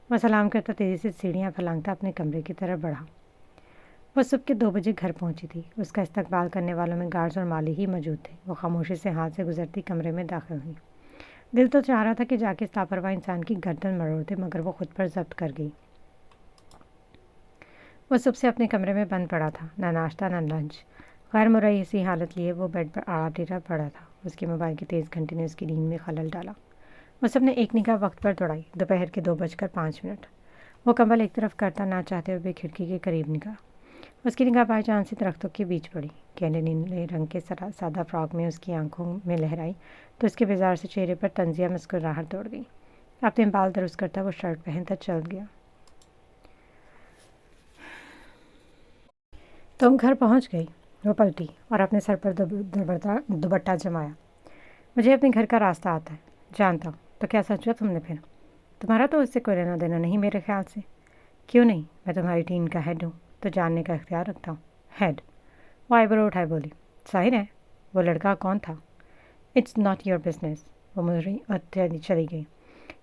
वह सलाम करता तेज़ी से सीढ़ियाँ फलांगता अपने कमरे की तरफ बढ़ा। वह सुबह के 2 बजे घर पहुंची थी। उसका इस्तकबाल करने वालों में गार्ड्स और माली ही मौजूद थे। वो खामोशी से हाथ से गुजरती कमरे में दाखिल हुई। दिल तो चाह रहा था कि जाके इस लापरवाह इंसान की गर्दन मरोड़ दे, मगर वो खुद पर जब्त कर गई। वो सुबह से अपने कमरे में बंद पड़ा था, ना नाश्ता ना लंच। गैर मुरई सी हालत लिए वो बेड पर आड़ा टेढ़ा पड़ा था। उसके मोबाइल की तेज़ घंटे ने उसकी नींद में खलल डाला। वो सबने एक निगाह वक्त पर दौड़ाई। दोपहर के 2:05। वो कंबल एक तरफ करता ना चाहते हुए खिड़की के करीब निगाह। उसकी निगाह बाई चांस से दरख्तों के बीच पड़ी। गहरे नीले रंग के सादा फ्रॉक में उसकी आंखों में लहराई तो उसके बेजार से चेहरे पर तंजिया मुस्कुराहट दौड़ गई। अपने बाल दुरुस्त करता वो शर्ट पहनता चल गया। तुम घर पहुंच गई? वो पलटी और अपने सर पर दुपट्टा जमाया। मुझे अपने घर का रास्ता आता है, जानता हूँ। तो क्या सोचा तुमने फिर? तुम्हारा तो उससे कोई लेना देना नहीं मेरे ख्याल से। क्यों नहीं, मैं तुम्हारी टीम का हेड हूँ तो जानने का इख्तियार रखता हूँ। हेड? वो आईब्रो उठाए बोली। जाहिर है, वो लड़का कौन था? It's not your business. वो मुझे चली गई।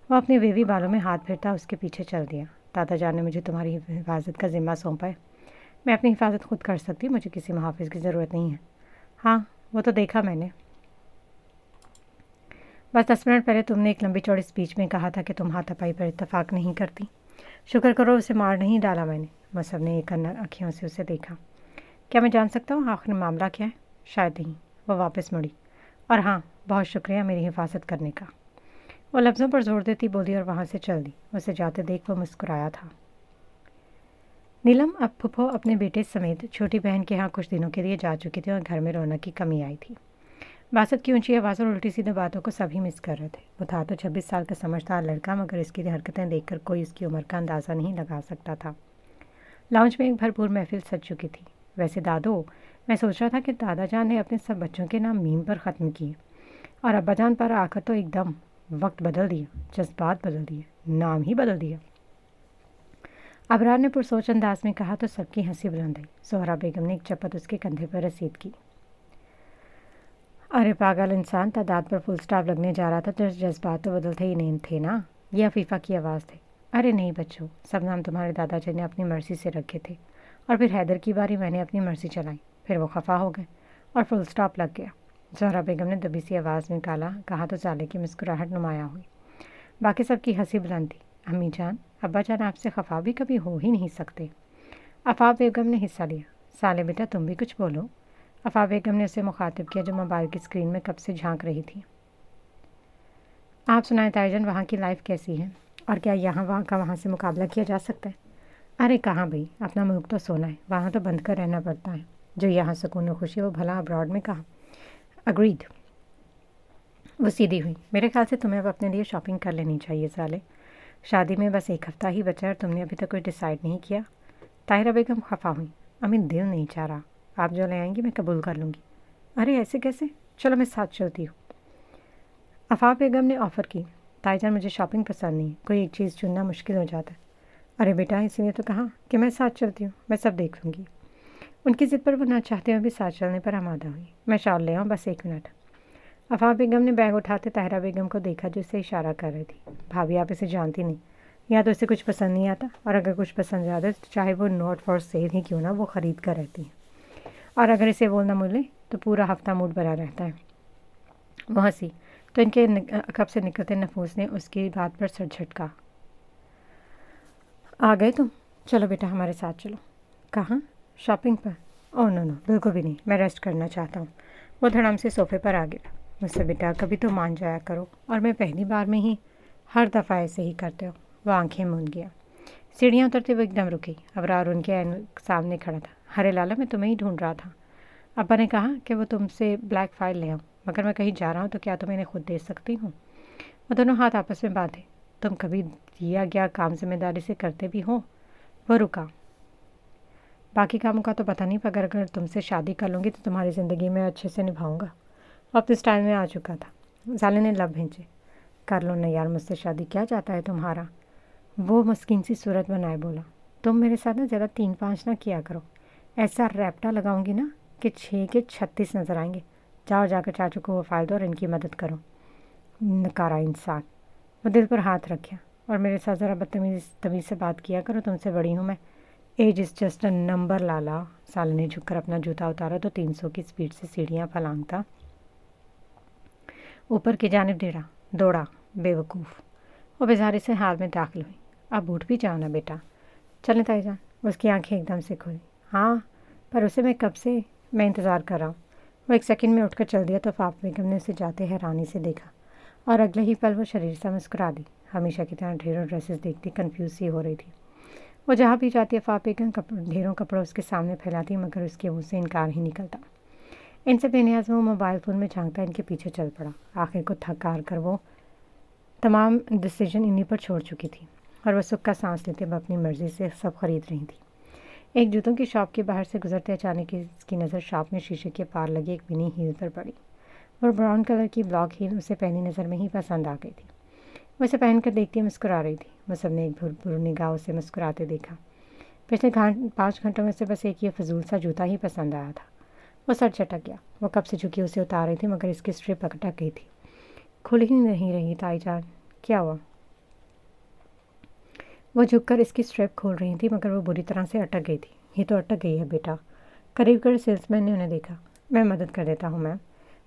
وہ اپنے ویوی بالوں میں ہاتھ پھرتا اس کے پیچھے چل دیا۔ دادا جان نے مجھے تمہاری حفاظت کا ذمہ سونپا ہے۔ میں اپنی حفاظت خود کر سکتی ہوں، مجھے کسی محافظ کی ضرورت نہیں ہے۔ ہاں وہ تو دیکھا میں نے۔ بس 10 منٹ پہلے تم نے ایک لمبی چوڑی اسپیچ میں کہا تھا کہ تم ہاتھ پائی پر اتفاق نہیں کرتی۔ شکر کرو اسے مار نہیں ڈالا میں نے۔ مصعب نے ایک آنکھوں سے اسے دیکھا۔ کیا میں جان سکتا ہوں آخر معاملہ کیا ہے؟ شاید نہیں۔ وہ واپس مڑی۔ اور ہاں بہت شکریہ میری حفاظت کرنے کا۔ وہ لفظوں پر زور دیتی بولی اور وہاں سے چل دی۔ اسے جاتے دیکھ وہ مسکرایا تھا۔ نیلم اب پھپھو اپنے بیٹے سمیت چھوٹی بہن کے ہاں کچھ دنوں کے لیے جا چکی تھی اور گھر میں رونق کی کمی آئی تھی۔ باسط کی اونچی آواز اور الٹی سیدھے باتوں کو سبھی مس کر رہے تھے۔ وہ تھا تو 26 سال کا سمجھدار لڑکا، مگر اس کی حرکتیں دیکھ کر کوئی اس کی عمر کا اندازہ نہیں لگا سکتا تھا۔ لاؤنج میں ایک بھرپور محفل سج چکی تھی۔ ویسے دادو، میں سوچ رہا تھا کہ دادا جان نے اپنے سب بچوں کے نام میم پر ختم کیے اور ابا جان پر آ کر تو ایک دم وقت بدل دیا، جذبات بدل دیے، نام ہی بدل دیا۔ ابرار نے پرسوچ انداز میں کہا تو سب کی ہنسی بلند آئی۔ زہرا بیگم نے ایک چپت اس کے کندھے پر رسید کی۔ ارے پاگل انسان، تعداد پر فل سٹاپ لگنے جا رہا تھا، جذبات تو بدلتے ہی نہیں تھے نا۔ یہ عفیفہ کی آواز تھی۔ ارے نہیں بچوں، سب نام تمہارے دادا جی نے اپنی مرضی سے رکھے تھے، اور پھر حیدر کی باری میں نے اپنی مرضی چلائی، پھر وہ خفا ہو گئے اور فل سٹاپ لگ گیا۔ زہرا بیگم نے دبی سی آواز میں کہا تو سالے کی مسکراہٹ نمایاں ہوئی۔ باقی سب کی ہنسی بلند تھی۔ امی جان، ابا جان آپ سے خفا بھی کبھی ہو ہی نہیں سکتے۔ آفاق بیگم نے حصہ لیا۔ سالے بیٹا تم بھی کچھ بولو۔ آفاق بیگم نے اسے مخاطب کیا جو موبائل کی اسکرین میں کب سے جھانک رہی تھی۔ آپ سنائیں تائی جان، وہاں کی لائف کیسی ہے؟ اور کیا وہاں سے مقابلہ کیا جا سکتا ہے؟ ارے کہاں بھائی، اپنا ملک تو سونا ہے، وہاں تو بند کر رہنا پڑتا ہے۔ جو یہاں سکون و خوشی وہ بھلا ابراڈ میں کہا۔ اگریڈ۔ وہ سیدھی ہوئی۔ میرے خیال سے تمہیں اب اپنے لیے شاپنگ کر لینی چاہیے سالے۔ شادی میں بس ایک ہفتہ ہی بچا ہے اور تم نے ابھی تک کوئی ڈیسائیڈ نہیں کیا۔ طاہرہ بیگم خفا ہوئی۔ امی دل نہیں چاہ رہا، آپ جو لے آئیں گی میں قبول کر لوں گی۔ ارے ایسے کیسے؟ چلو میں ساتھ چلتی ہوں۔ آفاق بیگم نے آفر کی۔ تائی جان مجھے شاپنگ پسند نہیں، کوئی ایک چیز چننا مشکل ہو جاتا ہے۔ ارے بیٹا اس لیے تو کہا کہ میں ساتھ چلتی ہوں، میں سب دیکھ لوں گی۔ ان کی ضد پر وہ نہ چاہتے ہوئے بھی ساتھ چلنے پر آمادہ ہوئی۔ میں شال لے آؤں، بس 1 منٹ۔ آفاق بیگم نے بیگ اٹھاتے طاہرہ بیگم کو دیکھا جو اسے اشارہ کر رہی تھی۔ بھابھی آپ اسے جانتی نہیں، یا تو اسے کچھ پسند نہیں آتا، اور اگر کچھ پسند زیادہ تو چاہے وہ نوٹ فار سیل ہی کیوں نہ وہ خرید کر رہتی ہے، اور اگر اسے وہ نہ ملے تو پورا ہفتہ موڈ بنا رہتا ہے۔ وہ ہنسی تو ان کے عقب سے نکلتے نفوس نے اس کی بات پر سر جھٹکا۔ آ گئے تم؟ چلو بیٹا ہمارے ساتھ چلو۔ کہاں؟ شاپنگ پر؟ اوہ نو بالکل بھی نہیں، میں ریسٹ کرنا چاہتا ہوں۔ وہ دھڑام سے صوفے پر آ گیا۔ مجھ سے بیٹا کبھی تو مان جایا کرو، اور میں پہلی بار میں ہی ہر دفعہ ایسے ہی کرتے ہو۔ وہ آنکھیں موند گیا۔ سیڑھیاں اترتے وہ ایک دم رکی۔ ابرار ان کے سامنے کھڑا تھا۔ ارے لالا میں تمہیں ہی ڈھونڈ رہا تھا۔ ابا نے کہا کہ وہ تم سے بلیک فائل لے آؤں، مگر میں کہیں جا رہا ہوں تو کیا تم انہیں خود دے سکتی ہوں؟ وہ دونوں ہاتھ آپس میں باندھے۔ تم کبھی دیا گیا کام ذمہ داری سے کرتے بھی ہو؟ وہ رکا۔ باقی کاموں کا تو پتہ نہیں، مگر اگر تم سے شادی کر لوں گی تو تمہاری زندگی میں اچھے سے نبھاؤں گا۔ وہ اپنے اسٹائل میں آ چکا تھا۔ سالے نے لب بھینچے۔ کر لو نا یار، مجھ سے شادی کیا جاتا ہے تمہارا؟ وہ مسکین سی صورت بنائے بولا۔ تم میرے ساتھ نا زیادہ 3-5 نہ کیا کرو، ایسا ریپٹا لگاؤں گی نا کہ 6 کے 36 نظر آئیں گے۔ جاؤ جا کر چاچو کو وہ فائل دو اور ان کی مدد کرو۔ نکارا انسان۔ وہ دل پر ہاتھ رکھا۔ اور میرے ساتھ ذرا بدتمیز سے بات کیا کرو، تم سے بڑی ہوں میں۔ Age is just a number Lala. سالے نے جھک کر اپنا جوتا اتارا تو 300 کی اسپیڈ سے سیڑھیاں پھلانگتا اوپر کی جانب دوڑا۔ بے وقوف۔ وہ بیزاری سے حال میں داخل ہوئی۔ اب اٹھ بھی جاؤ نا بیٹا۔ چلیں تائی جان۔ اس کی آنکھیں ایک دم سے کھلی۔ ہاں پر اسے میں کب سے انتظار کر رہا ہوں۔ وہ 1 سیکنڈ میں اٹھ کر چل دیا تو آفاق بیگم نے اسے جاتے حیرانی سے دیکھا، اور اگلے ہی پل وہ شریر سے مسکرا دی۔ ہمیشہ کی طرح ڈھیروں ڈریسز دیکھتی کنفیوز سی ہو رہی تھی۔ وہ جہاں بھی جاتی آفاق بیگم ڈھیروں کپڑوں اس کے سامنے پھیلاتی، مگر اس کے منہ سے انکار ہی نکلتا۔ ان سے بے نیاز وہ موبائل فون میں جھانکتا ان کے پیچھے چل پڑا۔ آخر کو تھک ہار کر وہ تمام ڈیسیجن انہی پر چھوڑ چکی تھی، اور وہ سکھ کا سانس لیتے وہ اپنی مرضی سے سب خرید رہی تھی۔ ایک جوتوں کی شاپ کے باہر سے گزرتے اچانک اس کی نظر شاپ میں شیشے کے پار لگی ایک منی ہیل پر پڑی۔ وہ براؤن کلر کی بلاک ہیل اسے پہلی نظر میں ہی پسند آ گئی تھی۔ وہ اسے پہن کر دیکھتی مسکرا رہی تھی۔ وہ سب نے ایک بھر نگاہ اسے مسکراتے دیکھا۔ پچھلے 5 گھنٹوں میں سے بس ایک یہ فضول سا جوتا ہی پسند آیا تھا۔ وہ سر چٹک گیا۔ وہ کب سے جھکی اسے اتار رہی تھی، مگر اس کی اسٹرپ اٹک گئی تھی۔ کھل ہی نہیں رہی۔ تائی جان کیا ہوا؟ वो झुककर इसकी स्ट्रैप खोल रही थी, मगर वो बुरी तरह से अटक गई थी। ये तो अटक गई है बेटा। करीब कर सेल्समैन ने उन्हें देखा। मैं मदद कर देता हूँ मैम।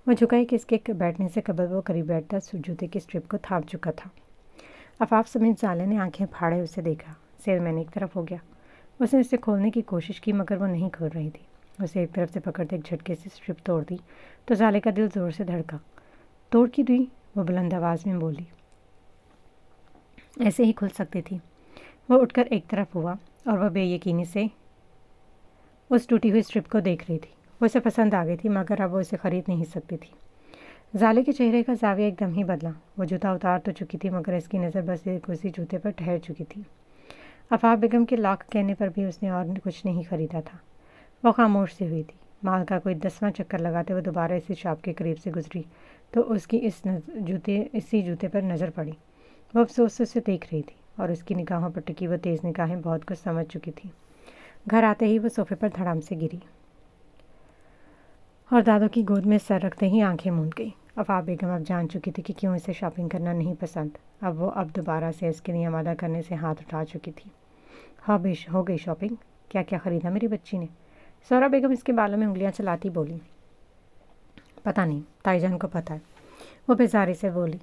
वो झुकाई कि इसके बैठने से कबल वो करीब बैठता जूते की स्ट्रिप को थाम चुका था। आफाफ समेत जाले ने आंखें फाड़े उसे देखा। सेलमैन एक तरफ हो गया। उसने इसे खोलने की कोशिश की, मगर वो नहीं खोल रही थी। उसे एक तरफ से पकड़ते एक झटके से स्ट्रिप तोड़ दी तो जाले का दिल जोर से धड़का। तोड़ की दी? वो बुलंद आवाज़ में बोली। ऐसे ही खुल सकती थी। वो उठकर एक तरफ हुआ और वह बेयकीनी से उस टूटी हुई स्ट्रिप को देख रही थी। वो उसे पसंद आ गई थी, मगर अब वो इसे खरीद नहीं सकती थी। जाले के चेहरे का जाविया एकदम ही बदला। वो जूता उतार तो चुकी थी, मगर इसकी नज़र बस एक उसी जूते पर ठहर चुकी थी। आफाफ बेगम के लाख कहने पर भी उसने और कुछ नहीं खरीदा था। वो खामोश सी हुई थी। माल का कोई 10वां चक्कर लगाते हुए दोबारा इसी शॉप के करीब से गुजरी तो उसकी इसी जूते पर नज़र पड़ी। वो अफसोस से उसे देख रही थी और उसकी निगाहों पर टिकी वो तेज़ निगाहें बहुत कुछ समझ चुकी थी। घर आते ही वो सोफे पर धड़ाम से गिरी और दादू की गोद में सर रखते ही आंखें मूंद गई। आफाफ बेगम अब जान चुकी थी कि क्यों इसे शॉपिंग करना नहीं पसंद। अब दोबारा से इसके लिए आमादा करने से हाथ उठा चुकी थी। हाँ बेश, हो गई शॉपिंग। क्या क्या ख़रीदा मेरी बच्ची ने? सौरा बेगम इसके बालों में उंगलियां चलाती बोली। पता नहीं, ताईजान को पता है। वो बेजारी से बोली।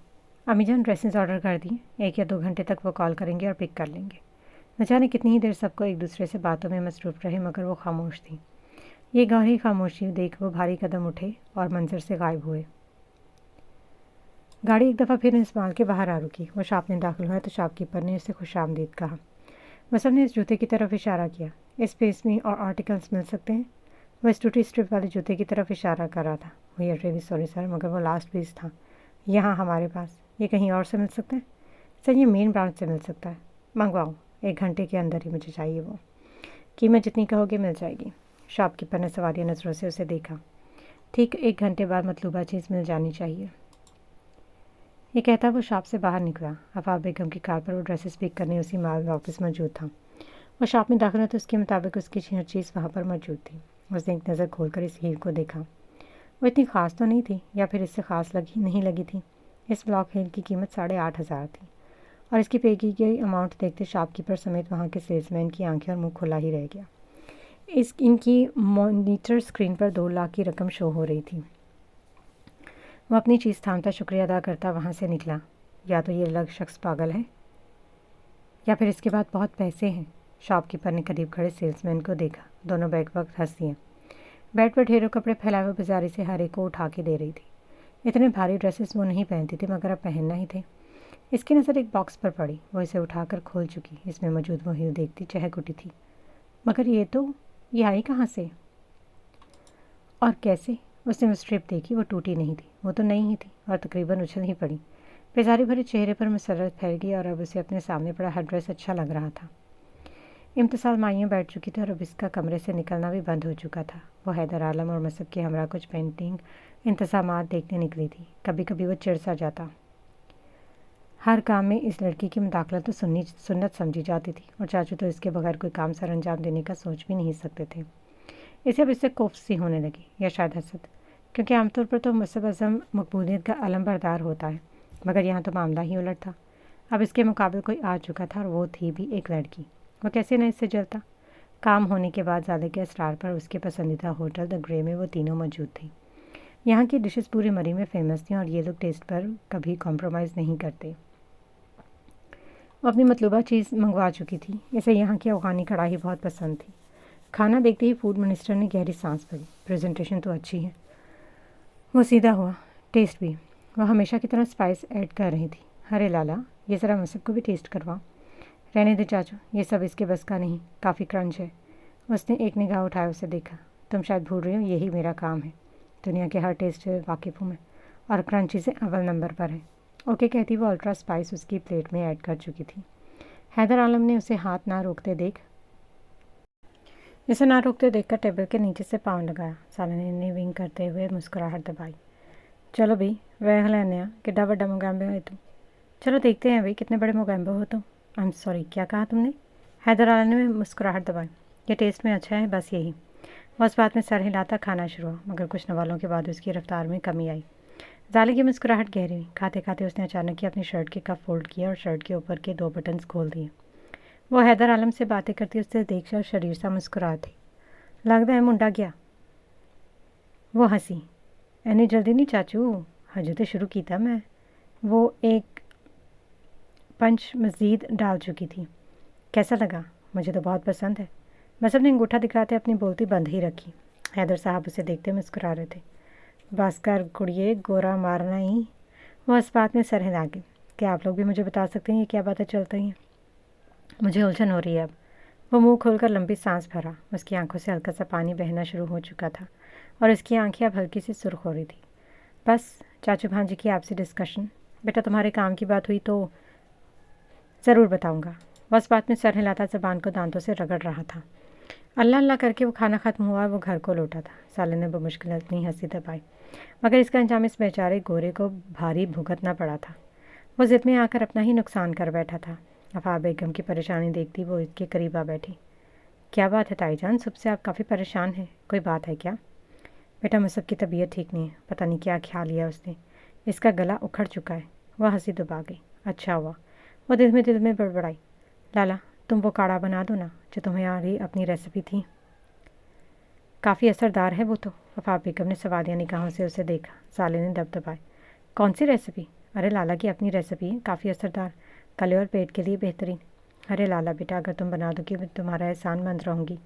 अम्मीजान ड्रेसेस ऑर्डर कर दिए। 1 या 2 घंटे तक वो कॉल करेंगे और पिक कर लेंगे। न जाने कितनी ही देर सबको एक दूसरे से बातों में मसरूफ़ रहे, मगर वो खामोश थी। ये गहरी खामोशी देख वो भारी कदम उठे और मंजर से गायब हुए। गाड़ी एक दफ़ा फिर इस माल के बाहर आ रुकी। वो शॉप में दाखिल हुआ तो शॉपकीपर ने उसे खुशामदीद कहा। मसब ने इस जूते की तरफ इशारा किया। इस पेस में और आर्टिकल्स मिल सकते हैं? वो इस टूटी स्ट्रिप वाले जूते की तरफ इशारा कर रहा था। We are really sorry sir, मगर वो लास्ट पीस था यहाँ हमारे पास। ये कहीं और से मिल सकता है? सर, ये मेन ब्रांच से मिल सकता है। मंगवाओ, 1 घंटे के अंदर ही मुझे चाहिए। वो कीमत जितनी कहोगे मिल जाएगी। शॉपकीपर ने सवालिया नज़रों से उसे देखा। ठीक 1 घंटे बाद मतलूबा चीज़ मिल जानी चाहिए। ये कहता वो शॉप से बाहर निकला। आफाफ बेगम की कार पर वो ड्रेसेस पिक करने उसी माल ऑफिस मौजूद था। वो शॉप में दाखिल हुआ तो उसके मुताबिक उसकी हर चीज़ वहाँ पर मौजूद थी। उसने एक नज़र खोलकर इस हील को देखा। वो इतनी ख़ास तो नहीं थी, या फिर इससे ख़ास नहीं लगी थी। इस ब्लॉक हील की कीमत 8,500 थी और इसकी पे की गई अमाउंट देखते शॉपकीपर समेत वहाँ के सेल्समैन की आंखें और मुंह खुला ही रह गया। इनकी मॉनिटर स्क्रीन पर 2 लाख की रकम शो हो रही थी। वो अपनी चीज़ थामता शुक्रिया अदा करता वहाँ से निकला। या तो ये अलग शख्स पागल है या फिर इसके बाद बहुत पैसे हैं। शॉपकीपर ने करीब खड़े सेल्समैन को देखा। दोनों बैक वक्त हंस दिए। बेड पर ढेरों कपड़े फैलाए हुए बाजारी से हर एक को उठा के दे रही थी। इतने भारी ड्रेसेस वो नहीं पहनती थी, मगर अब पहनना ही थे। इसकी नज़र एक बॉक्स पर पड़ी। वो इसे उठाकर खोल चुकी। इसमें मौजूद वो हील देखती चहक उठी थी। मगर ये आई कहाँ से और कैसे? उसने वो स्ट्रिप देखी। वो टूटी नहीं थी, वो तो नई ही थी और तकरीबन उछल ही पड़ी। बेजारी भरे चेहरे पर मसरत फैल गई और अब उसे अपने सामने पड़ा हर ड्रेस अच्छा लग रहा था। इम्तिसाल माइयों बैठ चुकी थी और अब इसका कमरे से निकलना भी बंद हो चुका था। वो हैदर आलम और मसब के हमरा कुछ पेंटिंग इंतज़ामात देखने निकली थी। कभी कभी वो चिढ़ सा जाता। हर काम में इस लड़की की मुदाखलत तो सुन्नत समझी जाती थी और चाचू तो इसके बगैर कोई काम सर अंजाम देने का सोच भी नहीं सकते थे। इसे अब इससे कोफ्त सी होने लगी, या शायद हसद, क्योंकि आमतौर पर तो मसब अज़म मकबूलियत का अलम बरदार होता है, मगर यहाँ तो मामला ही उलट था। अब इसके मुकाबले कोई आ चुका था और वो थी भी एक लड़की। वो कैसे न इससे जलता। काम होने के बाद ज़्यादा के असरार पर उसके पसंदीदा होटल द ग्रे में वो तीनों मौजूद थी। यहाँ की डिशेस पूरे मरी में फ़ेमस थी और ये लोग टेस्ट पर कभी कॉम्प्रोमाइज़ नहीं करते। वो अपनी मतलूबा चीज़ मंगवा चुकी थी। इसे यहाँ की अफ़गानी कढ़ाई बहुत पसंद थी। खाना देखते ही फूड मिनिस्टर ने गहरी सांस भरी। प्रेजेंटेशन तो अच्छी है। वो सीधा हुआ। टेस्ट भी। वो हमेशा की तरह स्पाइस ऐड कर रही थी। अरे लाला, ये ज़रा मसब को भी टेस्ट करवा। रहने दे चाचू, ये सब इसके बस का नहीं, काफ़ी क्रंच है। उसने एक निगाह उठाया उसे देखा। तुम शायद भूल रही हो, यही मेरा काम है। दुनिया के हर टेस्ट से वाकिफ़ हूँ मैं और क्रंची से अव्वल नंबर पर है। ओके कहती वो अल्ट्रा स्पाइस उसकी प्लेट में ऐड कर चुकी थी। हैदर आलम ने उसे हाथ ना रोकते देखकर टेबल के नीचे से पाँव लगाया। सालन ने विंग करते हुए मुस्कुराहट दबाई। चलो भाई, वह लेने किड्डा बड़ा मोगैम्बे हो तुम। चलो देखते हैं भाई कितने बड़े मोगैम्बे हो तुम। आई एम सॉरी, क्या कहा तुमने? हैदर आलम ने मुस्कुराहट दबाई। ये टेस्ट में अच्छा है, बस यही। वह उस बात में सर हिलाता खाना शुरू हुआ, मगर कुछ नवालों के बाद उसकी रफ्तार में कमी आई। जाले की मुस्कुराहट गहरी हुई। खाते खाते उसने अचानक ही अपनी शर्ट के कफ फोल्ड किया और शर्ट के ऊपर के 2 बटन्स खोल दिए। وہ حیدر عالم سے باتیں کرتی اسے دیکھ کر شریر سا مسکرا تھی. لگتا ہے منڈا گیا. وہ ہنسی. اینی جلدی نہیں چاچو، ہجے تو شروع کی تھا میں. وہ ایک پنچ مزید ڈال چکی تھی. کیسا لگا؟ مجھے تو بہت پسند ہے. بس اپنے انگوٹھا دکھاتے اپنی بولتی بند ہی رکھی. حیدر صاحب اسے دیکھتے مسکرا رہے تھے. بس کر گڑیے، گورا مارنا ہی. وہ اس بات میں سر ہلا گئی. کیا آپ لوگ بھی مجھے بتا سکتے ہیں یہ کیا باتیں چلتی ہیں؟ مجھے الجھن ہو رہی ہے اب. وہ منہ کھول کر لمبی سانس بھرا. اس کی آنکھوں سے ہلکا سا پانی بہنا شروع ہو چکا تھا اور اس کی آنکھیں اب ہلکی سی سرخ ہو رہی تھی. بس چاچو بھانجی کی آپسی ڈسکشن. بیٹا تمہارے کام کی بات ہوئی تو ضرور بتاؤں گا. وہ اس بات میں سر ہلاتا زبان کو دانتوں سے رگڑ رہا تھا. اللہ اللہ کر کے وہ کھانا ختم ہوا. وہ گھر کو لوٹا تھا. سالے نے بمشکل اپنی ہنسی دبائی، مگر اس کا انجام اس بیچارے گورے کو بھاری بھگتنا پڑا تھا. وہ ضد میں آ کر اپنا ہی نقصان کر بیٹھا تھا. آفاق بیگم کی پریشانی دیکھتی وہ اس کے قریب آ بیٹھی. کیا بات ہے تائی جان، صبح سے آپ کافی پریشان ہیں، کوئی بات ہے کیا؟ بیٹا مصب کی طبیعت ٹھیک نہیں ہے، پتہ نہیں کیا خیال لیا اس نے. اس کا گلا اکھڑ چکا ہے. وہ ہنسی دبا گئی. اچھا ہوا. وہ دل میں بڑبڑائی. لالا تم وہ کاڑھا بنا دو نا جو تمہاری اپنی ریسیپی تھی. کافی اثردار ہے وہ تو. آفاق بیگم نے سوادیہ نگاہوں سے اسے دیکھا. سالے نے دب دبائے. کون سی ریسیپی؟ ارے لالا کی اپنی ریسیپی ہے، کافی اثردار، گلے اور پیٹ کے لیے بہترین. ارے لالا بیٹا اگر تم بنا دو گی میں تمہارا احسان مند رہوں گی.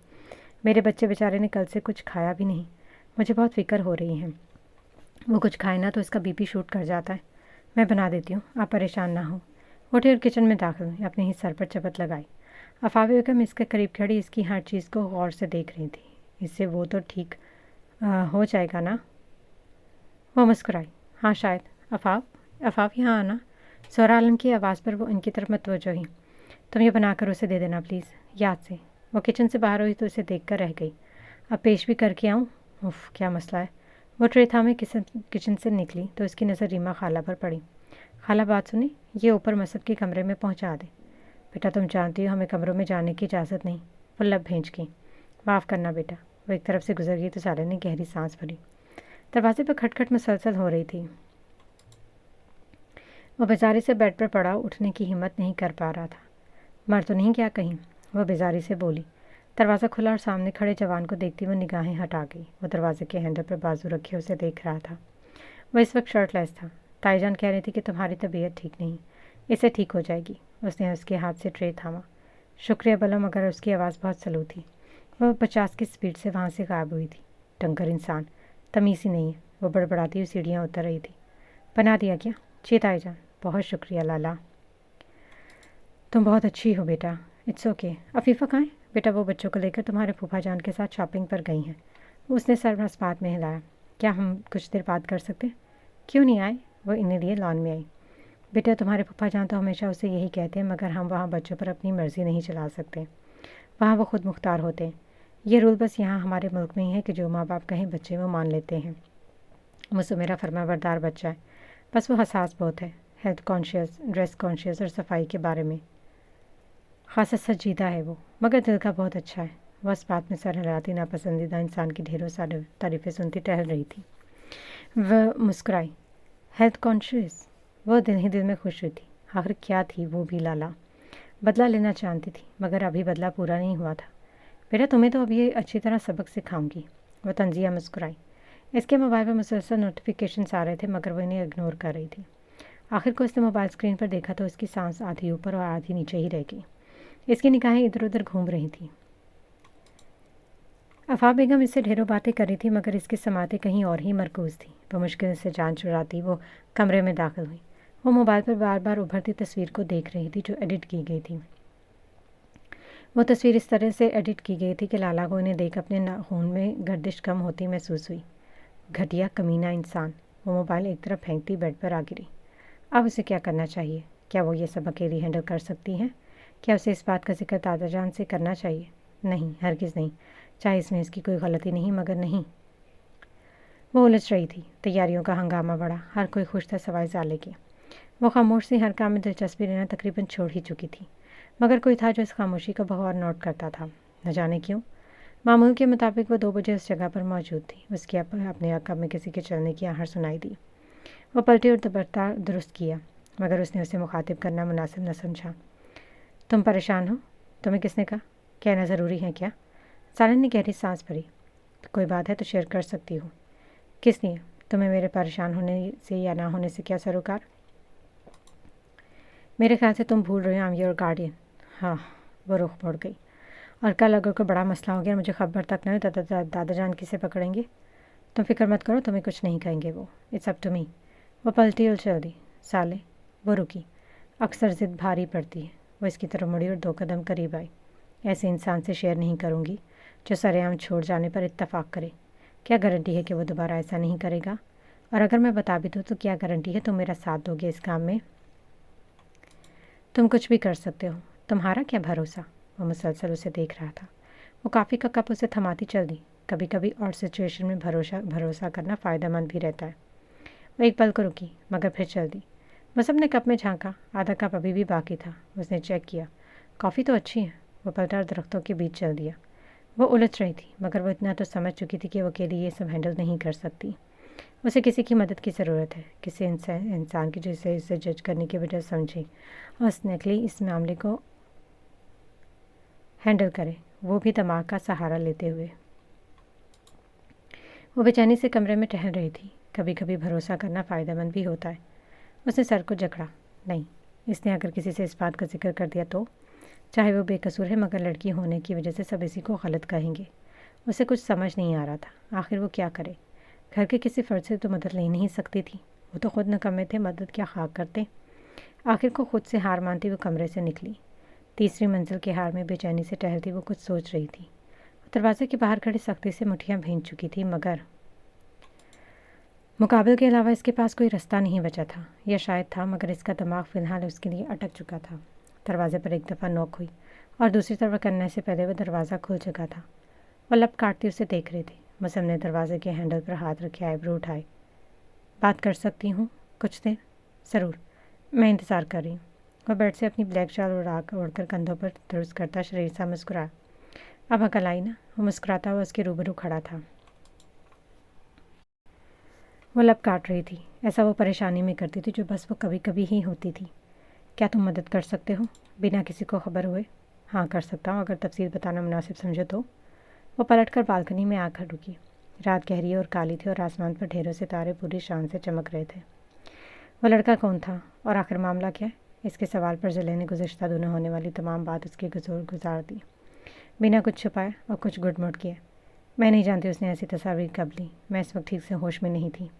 میرے بچے بیچارے نے کل سے کچھ کھایا بھی نہیں. مجھے بہت فکر ہو رہی ہے. وہ کچھ کھائے نا تو اس کا بی پی شوٹ کر جاتا ہے. میں بنا دیتی ہوں، آپ پریشان نہ ہو. اٹھے اور کچن میں داخل ہوئی. اپنے ہی سر پر چپت لگائی. آفاق بیگم اس کے قریب کھڑی اس کی ہر چیز کو غور سے دیکھ رہی تھی. اس سے وہ تو ٹھیک ہو جائے گا نا؟ وہ مسکرائی. ہاں شاید. آفاق یہاں آنا. سہرا عالم کی آواز پر وہ ان کی طرف متوجہ ہوئی. تم یہ بنا کر اسے دے دینا پلیز، یاد سے. وہ کچن سے باہر ہوئی تو اسے دیکھ کر رہ گئی. اب پیش بھی کر کے آؤں؟ اف کیا مسئلہ ہے. وہ ٹرے تھامے کچن سے نکلی تو اس کی نظر ریما خالہ پر پڑی. خالہ بات سنی، یہ اوپر مصب کے کمرے میں پہنچا دے. بیٹا تم جانتی ہو ہمیں کمروں میں جانے کی اجازت نہیں. وہ لب بھینچ گئی. معاف کرنا بیٹا. وہ ایک طرف سے گزر گئی تو سالے نے گہری سانس بھری. دروازے پر کھٹ کھٹ مسلسل ہو رہی تھی. وہ بیزاری سے بیڈ پر پڑا اٹھنے کی ہمت نہیں کر پا رہا تھا. مر تو نہیں کیا کہیں؟ وہ بیزاری سے بولی. دروازہ کھلا اور سامنے کھڑے جوان کو دیکھتی وہ نگاہیں ہٹا گئی. وہ دروازے کے ہینڈل پر بازو رکھے اسے دیکھ رہا تھا. وہ اس وقت شرٹ لیس تھا. تائی جان کہہ رہی تھی کہ تمہاری طبیعت ٹھیک نہیں، اسے ٹھیک ہو جائے گی. اس نے اس کے ہاتھ سے ٹرے تھاما. شکریہ بلم، مگر اس کی آواز بہت سلو تھی. وہ 50 کی سپیڈ سے وہاں سے غائب ہوئی تھی. ڈنگر انسان، تمیز ہی نہیں ہے. وہ بڑبڑاتی ہوئی سیڑھیاں اتر رہی تھی. بنا دیا کیا؟ جی تائی جان. بہت شکریہ لالا، تم بہت اچھی ہو بیٹا. It's okay. عفیفہ کہاں ہے؟ بیٹا وہ بچوں کو لے کر تمہارے پھوپھا جان کے ساتھ شاپنگ پر گئی ہیں. اس نے سر مسبات میں ہلایا. کیا ہم کچھ دیر بات کر سکتے؟ کیوں نہیں آئے؟ وہ انہیں لیے لان میں آئی. بیٹا تمہارے پھوپھا جان تو ہمیشہ اسے یہی کہتے ہیں، مگر ہم وہاں بچوں پر اپنی مرضی نہیں چلا سکتے. وہاں وہ خود مختار ہوتے ہیں. یہ رول بس یہاں ہمارے ملک میں ہی ہے کہ جو ماں باپ کہیں بچے وہ مان لیتے ہیں. وہ میرا فرما بردار بچہ ہے، بس وہ حساس بہت ہے. ہیلتھ کانشیس، ڈریس کانشیس اور صفائی کے بارے میں خاصا سنجیدہ ہے وہ، مگر دل کا بہت اچھا ہے. وہ اس بات میں سر ہلاتی ناپسندیدہ انسان کی ڈھیروں سارے تعریفیں سنتی ٹہل رہی تھی. وہ مسکرائی. Health conscious? وہ دل ہی دل میں خوش ہوئی تھی. آخر کیا تھی وہ بھی لالا؟ بدلہ لینا چاہتی تھی، مگر ابھی بدلہ پورا نہیں ہوا تھا. بیٹا تمہیں تو اب یہ اچھی طرح سبق سکھاؤں گی. وہ تنزیہ مسکرائی. اس کے موبائل پر مسلسل نوٹیفیکیشنس آ رہے تھے، مگر وہ انہیں اگنور کر رہی تھی. آخر کو اس نے موبائل اسکرین پر دیکھا تو اس کی سانس آدھی اوپر اور آدھی نیچے ہی رہ گئی. اس کی نگاہیں ادھر ادھر گھوم رہی تھیں. آفاق بیگم اس سے ڈھیروں باتیں کر رہی تھی، مگر اس کی سماعتیں کہیں اور ہی مرکوز تھیں. وہ مشکل سے جان چھڑاتی وہ کمرے میں داخل ہوئی. وہ موبائل پر بار بار ابھرتی تصویر کو دیکھ رہی تھی جو ایڈٹ کی گئی تھی. وہ تصویر اس طرح سے ایڈٹ کی گئی تھی کہ لالا کو انہیں دیکھ اپنے خون میں گردش کم ہوتی محسوس ہوئی. گھٹیا کمینہ انسان. وہ موبائل ایک طرف پھینکتی بیڈ پر آ گری. اب اسے کیا کرنا چاہیے؟ کیا وہ یہ سب اکیلی ہینڈل کر سکتی ہے؟ کیا اسے اس بات کا ذکر دادا جان سے کرنا چاہیے؟ نہیں، ہرگز نہیں. چاہے اس میں اس کی کوئی غلطی نہیں، مگر نہیں. وہ الجھ رہی تھی. تیاریوں کا ہنگامہ بڑھا. ہر کوئی خوش تھا سوائے زالے کے. وہ خاموش سی ہر کام میں دلچسپی لینا تقریباً چھوڑ ہی چکی تھی، مگر کوئی تھا جو اس خاموشی کو بغور نوٹ کرتا تھا. نہ جانے کیوں. معمول کے مطابق وہ 2 بجے اس جگہ پر موجود تھی. اس کی اپنے عقب میں کسی کے چلنے کی آہٹ سنائی دی. وہ پلٹی اور درست کیا، مگر اس نے اسے مخاطب کرنا مناسب نہ سمجھا. تم پریشان ہو؟ तुम्हें किसने कहा? कहना ज़रूरी है क्या? सालन ने गहरी सांस भरी। कोई बात है तो शेयर कर सकती हूँ। किस लिए? तुम्हें मेरे परेशान होने से या ना होने से क्या सरोकार? मेरे ख्याल से तुम भूल रहे हो, आई एम योर गार्डियन। हाँ, वो रुख मोड़ गई। और कल अगर कोई बड़ा मसला हो गया और मुझे खबर तक न हो तो दादा जान किसे पकड़ेंगे? तुम फिक्र मत करो, तुम्हें कुछ नहीं कहेंगे वो। It's up to me. वो पलटी और चल दी। साले। वो रुकी। अक्सर जिद भारी पड़ती है। वो इसकी तरफ मुड़ी और 2 कदम करीब आई। ऐसे इंसान से शेयर नहीं करूँगी जो सरेआम छोड़ जाने पर इत्तफाक करे। क्या गारंटी है कि वो दोबारा ऐसा नहीं करेगा? और अगर मैं बता भी दूँ तो क्या गारंटी है तुम मेरा साथ दोगे इस काम में? तुम कुछ भी कर सकते हो, तुम्हारा क्या भरोसा? वो मुसलसल उसे देख रहा था। वो काफ़ी का कप उसे थमाती चल दी। कभी कभी और सिचुएशन में भरोसा करना फ़ायदेमंद भी रहता है। वो एक पल को रुकी मगर फिर चल दी। मुसब ने कप में झांका। आधा कप अभी भी बाकी था। उसने चेक किया। कॉफ़ी तो अच्छी है। वो पलटा दरख्तों के बीच चल दिया। वो उलझ रही थी मगर वो इतना तो समझ चुकी थी कि वो अकेली ये सब हैंडल नहीं कर सकती। उसे किसी की मदद की ज़रूरत है, किसी इंसान की जिसे इसे जज करने की वजह समझे और स्नेकली इस मामले को हैंडल करे, वो भी दिमाग का सहारा लेते हुए। वो बेचैनी से कमरे में टहल रही थी। कभी कभी भरोसा करना फ़ायदेमंद भी होता है। उसने सर को जकड़ा। नहीं, इसने अगर किसी से इस बात का जिक्र कर दिया तो? चाहे वो बेकसूर है मगर लड़की होने की वजह से सब इसी को गलत कहेंगे। उसे कुछ समझ नहीं आ रहा था। आखिर वो क्या करे? घर के किसी फर्द से तो मदद ले नहीं सकती थी। वो तो खुद नकम्मे थे, मदद क्या खाक करते। आखिर को खुद से हार मानती वो कमरे से निकली। तीसरी मंजिल के हार में बेचैनी से टहलती वो कुछ सोच रही थी। दरवाजे के बाहर खड़ी सख्ती से मुठ्ठियाँ भींच चुकी थी मगर मुकाबले के अलावा इसके पास कोई रास्ता नहीं बचा था, या शायद था मगर इसका दिमाग फ़िलहाल उसके लिए अटक चुका था। दरवाजे पर एक दफ़ा नोक हुई और दूसरी तरफ करने से पहले वह दरवाज़ा खुल चुका था। वह लब काटती उसे देख रही थी। मुसम ने दरवाजे के हैंडल पर हाथ रखे, आईब्रो उठाए। बात कर सकती हूँ कुछ देर? ज़रूर, मैं इंतज़ार कर रही हूँ। वह बेड से अपनी ब्लैक शाल ओढ़कर कंधों पर दुरुस्त करता शरीर सा मुस्कुराया। अब अकल आई ना? वो मुस्कुराता हुआ उसके रूबरू खड़ा था। वो लब काट रही थी। ऐसा वो परेशानी में करती थी जो बस वो कभी कभी ही होती थी। क्या तुम मदद कर सकते हो बिना किसी को खबर हुए? हाँ, कर सकता हूँ, अगर तफसील बताना मुनासिब समझो तो। वो पलटकर बालकनी में आकर रुकी। रात गहरी और काली थी और आसमान पर ढेरों सितारे पूरी शान से चमक रहे थे। वो लड़का कौन था और आखिर मामला क्या है? इसके सवाल पर ज़िले ने गुज़श्ता दिनों होने वाली तमाम बात उसके गुजार दी, बिना कुछ छुपाए और कुछ गुडमुड किए। मैं नहीं जानती उसने ऐसी तस्वीर कब ली। मैं इस वक्त ठीक से होश में नहीं थी।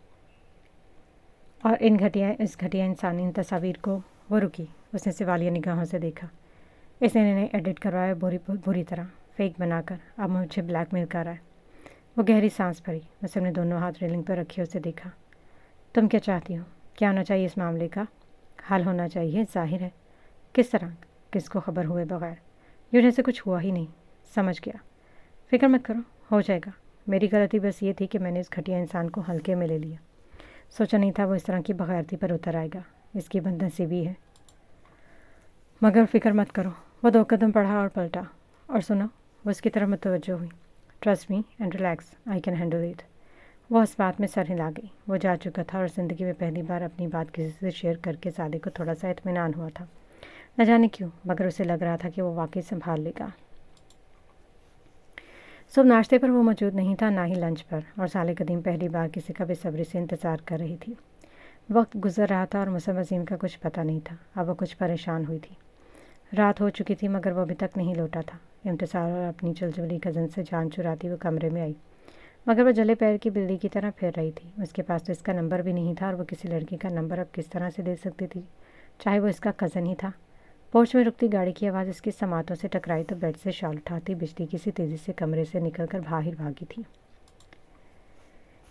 और इस घटिया इंसानी इन तस्वीर को। वो रुकी। उसने सवालिया निगाहों से देखा। इसने इन्हें एडिट करवाया बुरी तरह, फेक बनाकर। अब मुझे ब्लैकमेल कर रहा है। वो गहरी सांस भरी। मुझसे अपने दोनों हाथ रेलिंग पर रखे उसे देखा। तुम क्या चाहती हो? क्या होना चाहिए इस मामले का? हल होना चाहिए, जाहिर है। किस तरह? किसको खबर हुए बगैर? यूँ जैसे कुछ हुआ ही नहीं। समझ गया। फिक्र मत करो, हो जाएगा। मेरी गलती बस ये थी कि मैंने इस घटिया इंसान को हल्के में ले लिया। सोचा नहीं था वो इस तरह की बग़ैरती पर उतर आएगा। इसकी बदनसीबी है। मगर फ़िक्र मत करो। वो 2 कदम बढ़ा और पलटा। और सुनो, वो उसकी तरफ मुतवज्जो हुई। Trust me and relax, I can handle it. वो उस बात में सर हिला गई। वो जा चुका था और ज़िंदगी में पहली बार अपनी बात किसी से शेयर करके सादे को थोड़ा सा इत्मीनान हुआ था। न जाने क्यों, मगर उसे लग रहा था कि वो वाकई संभाल लेगा। सुबह नाश्ते पर वो मौजूद नहीं था, ना ही लंच पर, और साले कदीम पहली बार किसी का बेसब्री से इंतज़ार कर रही थी। वक्त गुजर रहा था और मुसब अज़ीम का कुछ पता नहीं था। अब वो कुछ परेशान हुई थी। रात हो चुकी थी मगर वो अभी तक नहीं लौटा था। इम्तिसार और अपनी चुलचुली कज़न से जान चुराती वो कमरे में आई, मगर वो जले पैर की बिल्ली की तरह फिर रही थी। उसके पास तो इसका नंबर भी नहीं था और वो किसी लड़की का नंबर अब किस तरह से दे सकती थी, चाहे वो इसका कज़न ही था। पोर्च में रुकती गाड़ी की आवाज़ इसकी समातों से टकराई तो बेड से शाल उठाती बिजली की सी तेज़ी से कमरे से निकलकर बाहर भागी थी।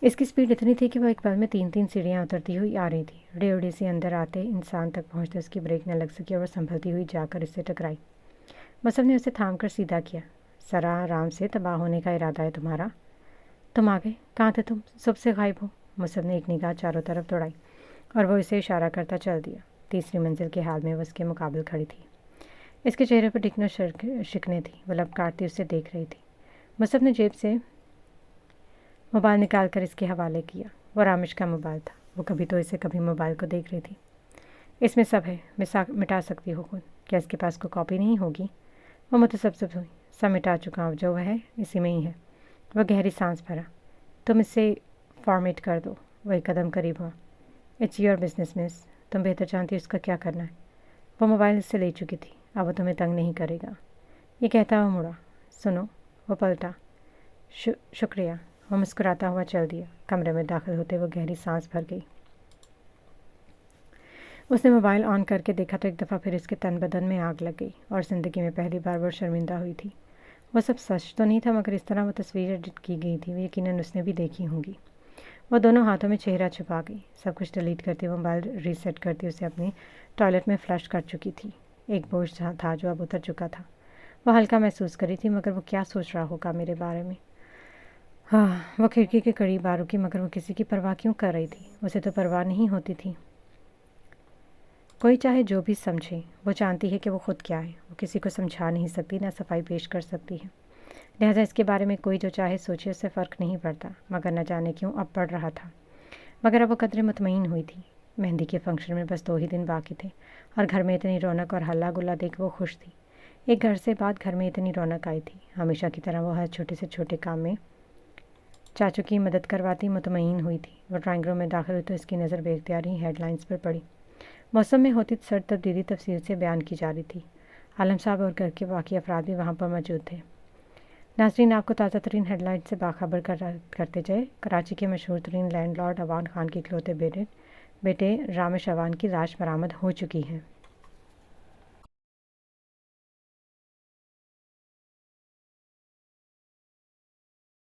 इसकी स्पीड इतनी थी कि वह एक पल में 3-3 सीढ़ियाँ उतरती हुई आ रही थी। रेवड़ी से अंदर आते इंसान तक पहुँचते उसकी ब्रेक न लग सकी और वह संभलती हुई जाकर इससे टकराई। मुसब ने उसे थाम कर सीधा किया। सरा आराम से, तबाह होने का इरादा है तुम्हारा? तुम आ गए? कहाँ थे तुम? सुबह से गायब हो। मुसब ने एक निगाह चारों तरफ दौड़ाई और वो इसे इशारा करता चल दिया। तीसरी मंजिल के हाल में वो उसके मुकाबले खड़ी थी। इसके चेहरे पर टिकनो शिकने थी। वो लब काटती उसे देख रही थी। मुसब ने जेब से मोबाइल निकाल कर इसके हवाले किया। वो रामिश का मोबाइल था। वो कभी तो इसे कभी मोबाइल को देख रही थी। इसमें सब है, मिटा सकती हो खुद। क्या इसके पास कोई कॉपी नहीं होगी? وہ متسبسب ہوئی۔ سمٹ آ چکا ہوں، جو وہ ہے اسی میں ہی ہے۔ وہ گہری سانس بھرا۔ تم اسے فارمیٹ کر دو۔ وہ ایک قدم قریب ہوا۔ اٹس یور بزنس مس، تم بہتر جانتی اس کا کیا کرنا ہے۔ وہ موبائل اس سے لے چکی تھی، اب وہ تمہیں تنگ نہیں کرے گا۔ یہ کہتا ہوا مڑا۔ سنو، وہ پلٹا۔ شکریہ۔ وہ مسکراتا ہوا چل دیا۔ کمرے میں داخل ہوتے وہ گہری سانس بھر گئی۔ اس نے موبائل آن کر کے دیکھا تو ایک دفعہ پھر اس کے تن بدن میں آگ لگ گئی، اور زندگی میں پہلی بار وہ شرمندہ ہوئی تھی۔ وہ سب سچ تو نہیں تھا، مگر اس طرح وہ تصویر ایڈٹ کی گئی تھی، وہ یقیناً اس نے بھی دیکھی ہوں گی۔ وہ دونوں ہاتھوں میں چہرہ چھپا گئی، سب کچھ ڈیلیٹ کرتی، موبائل ریسیٹ کرتی اسے اپنی ٹوائلٹ میں فلش کر چکی تھی۔ ایک بوجھ تھا جو اب اتر چکا تھا۔ وہ ہلکا محسوس کری تھی، مگر وہ کیا سوچ رہا ہوگا میرے بارے میں؟ ہاں، وہ کھڑکی کے قریب آ رکی، مگر وہ کسی کی پرواہ کیوں کر رہی تھی؟ اسے تو پرواہ نہیں ہوتی تھی۔ کوئی چاہے جو بھی سمجھے، وہ جانتی ہے کہ وہ خود کیا ہے۔ وہ کسی کو سمجھا نہیں سکتی، نہ صفائی پیش کر سکتی ہے، لہٰذا اس کے بارے میں کوئی جو چاہے سوچے، اس سے فرق نہیں پڑتا، مگر نہ جانے کیوں اب پڑ رہا تھا۔ مگر اب وہ قدرے مطمئن ہوئی تھی۔ مہندی کے فنکشن میں بس 2 ہی دن باقی تھے، اور گھر میں اتنی رونق اور ہلہ گلا دیکھ وہ خوش تھی۔ ایک گھر سے بعد گھر میں اتنی رونق آئی تھی۔ ہمیشہ کی طرح وہ ہر چھوٹے سے چھوٹے کام میں چاچو کی مدد کرواتی مطمئن ہوئی تھی۔ وہ ڈرائنگ روم میں داخل ہوئی تو اس کی نظر بے اختیار ہی ہیڈ لائنز پر پڑی۔ موسم میں ہوتی سرد تبدیلی تفصیل سے بیان کی جا رہی تھی۔ عالم صاحب اور گھر کے باقی افراد بھی وہاں پر موجود تھے۔ ناظرین، آپ کو تازہ ترین ہیڈ لائن سے باخبر کرتے جائے، کراچی کے مشہور ترین لینڈ لارڈ عوان خان کے اکلوتے بیٹے رامش عوان کی لاش برآمد ہو چکی ہے۔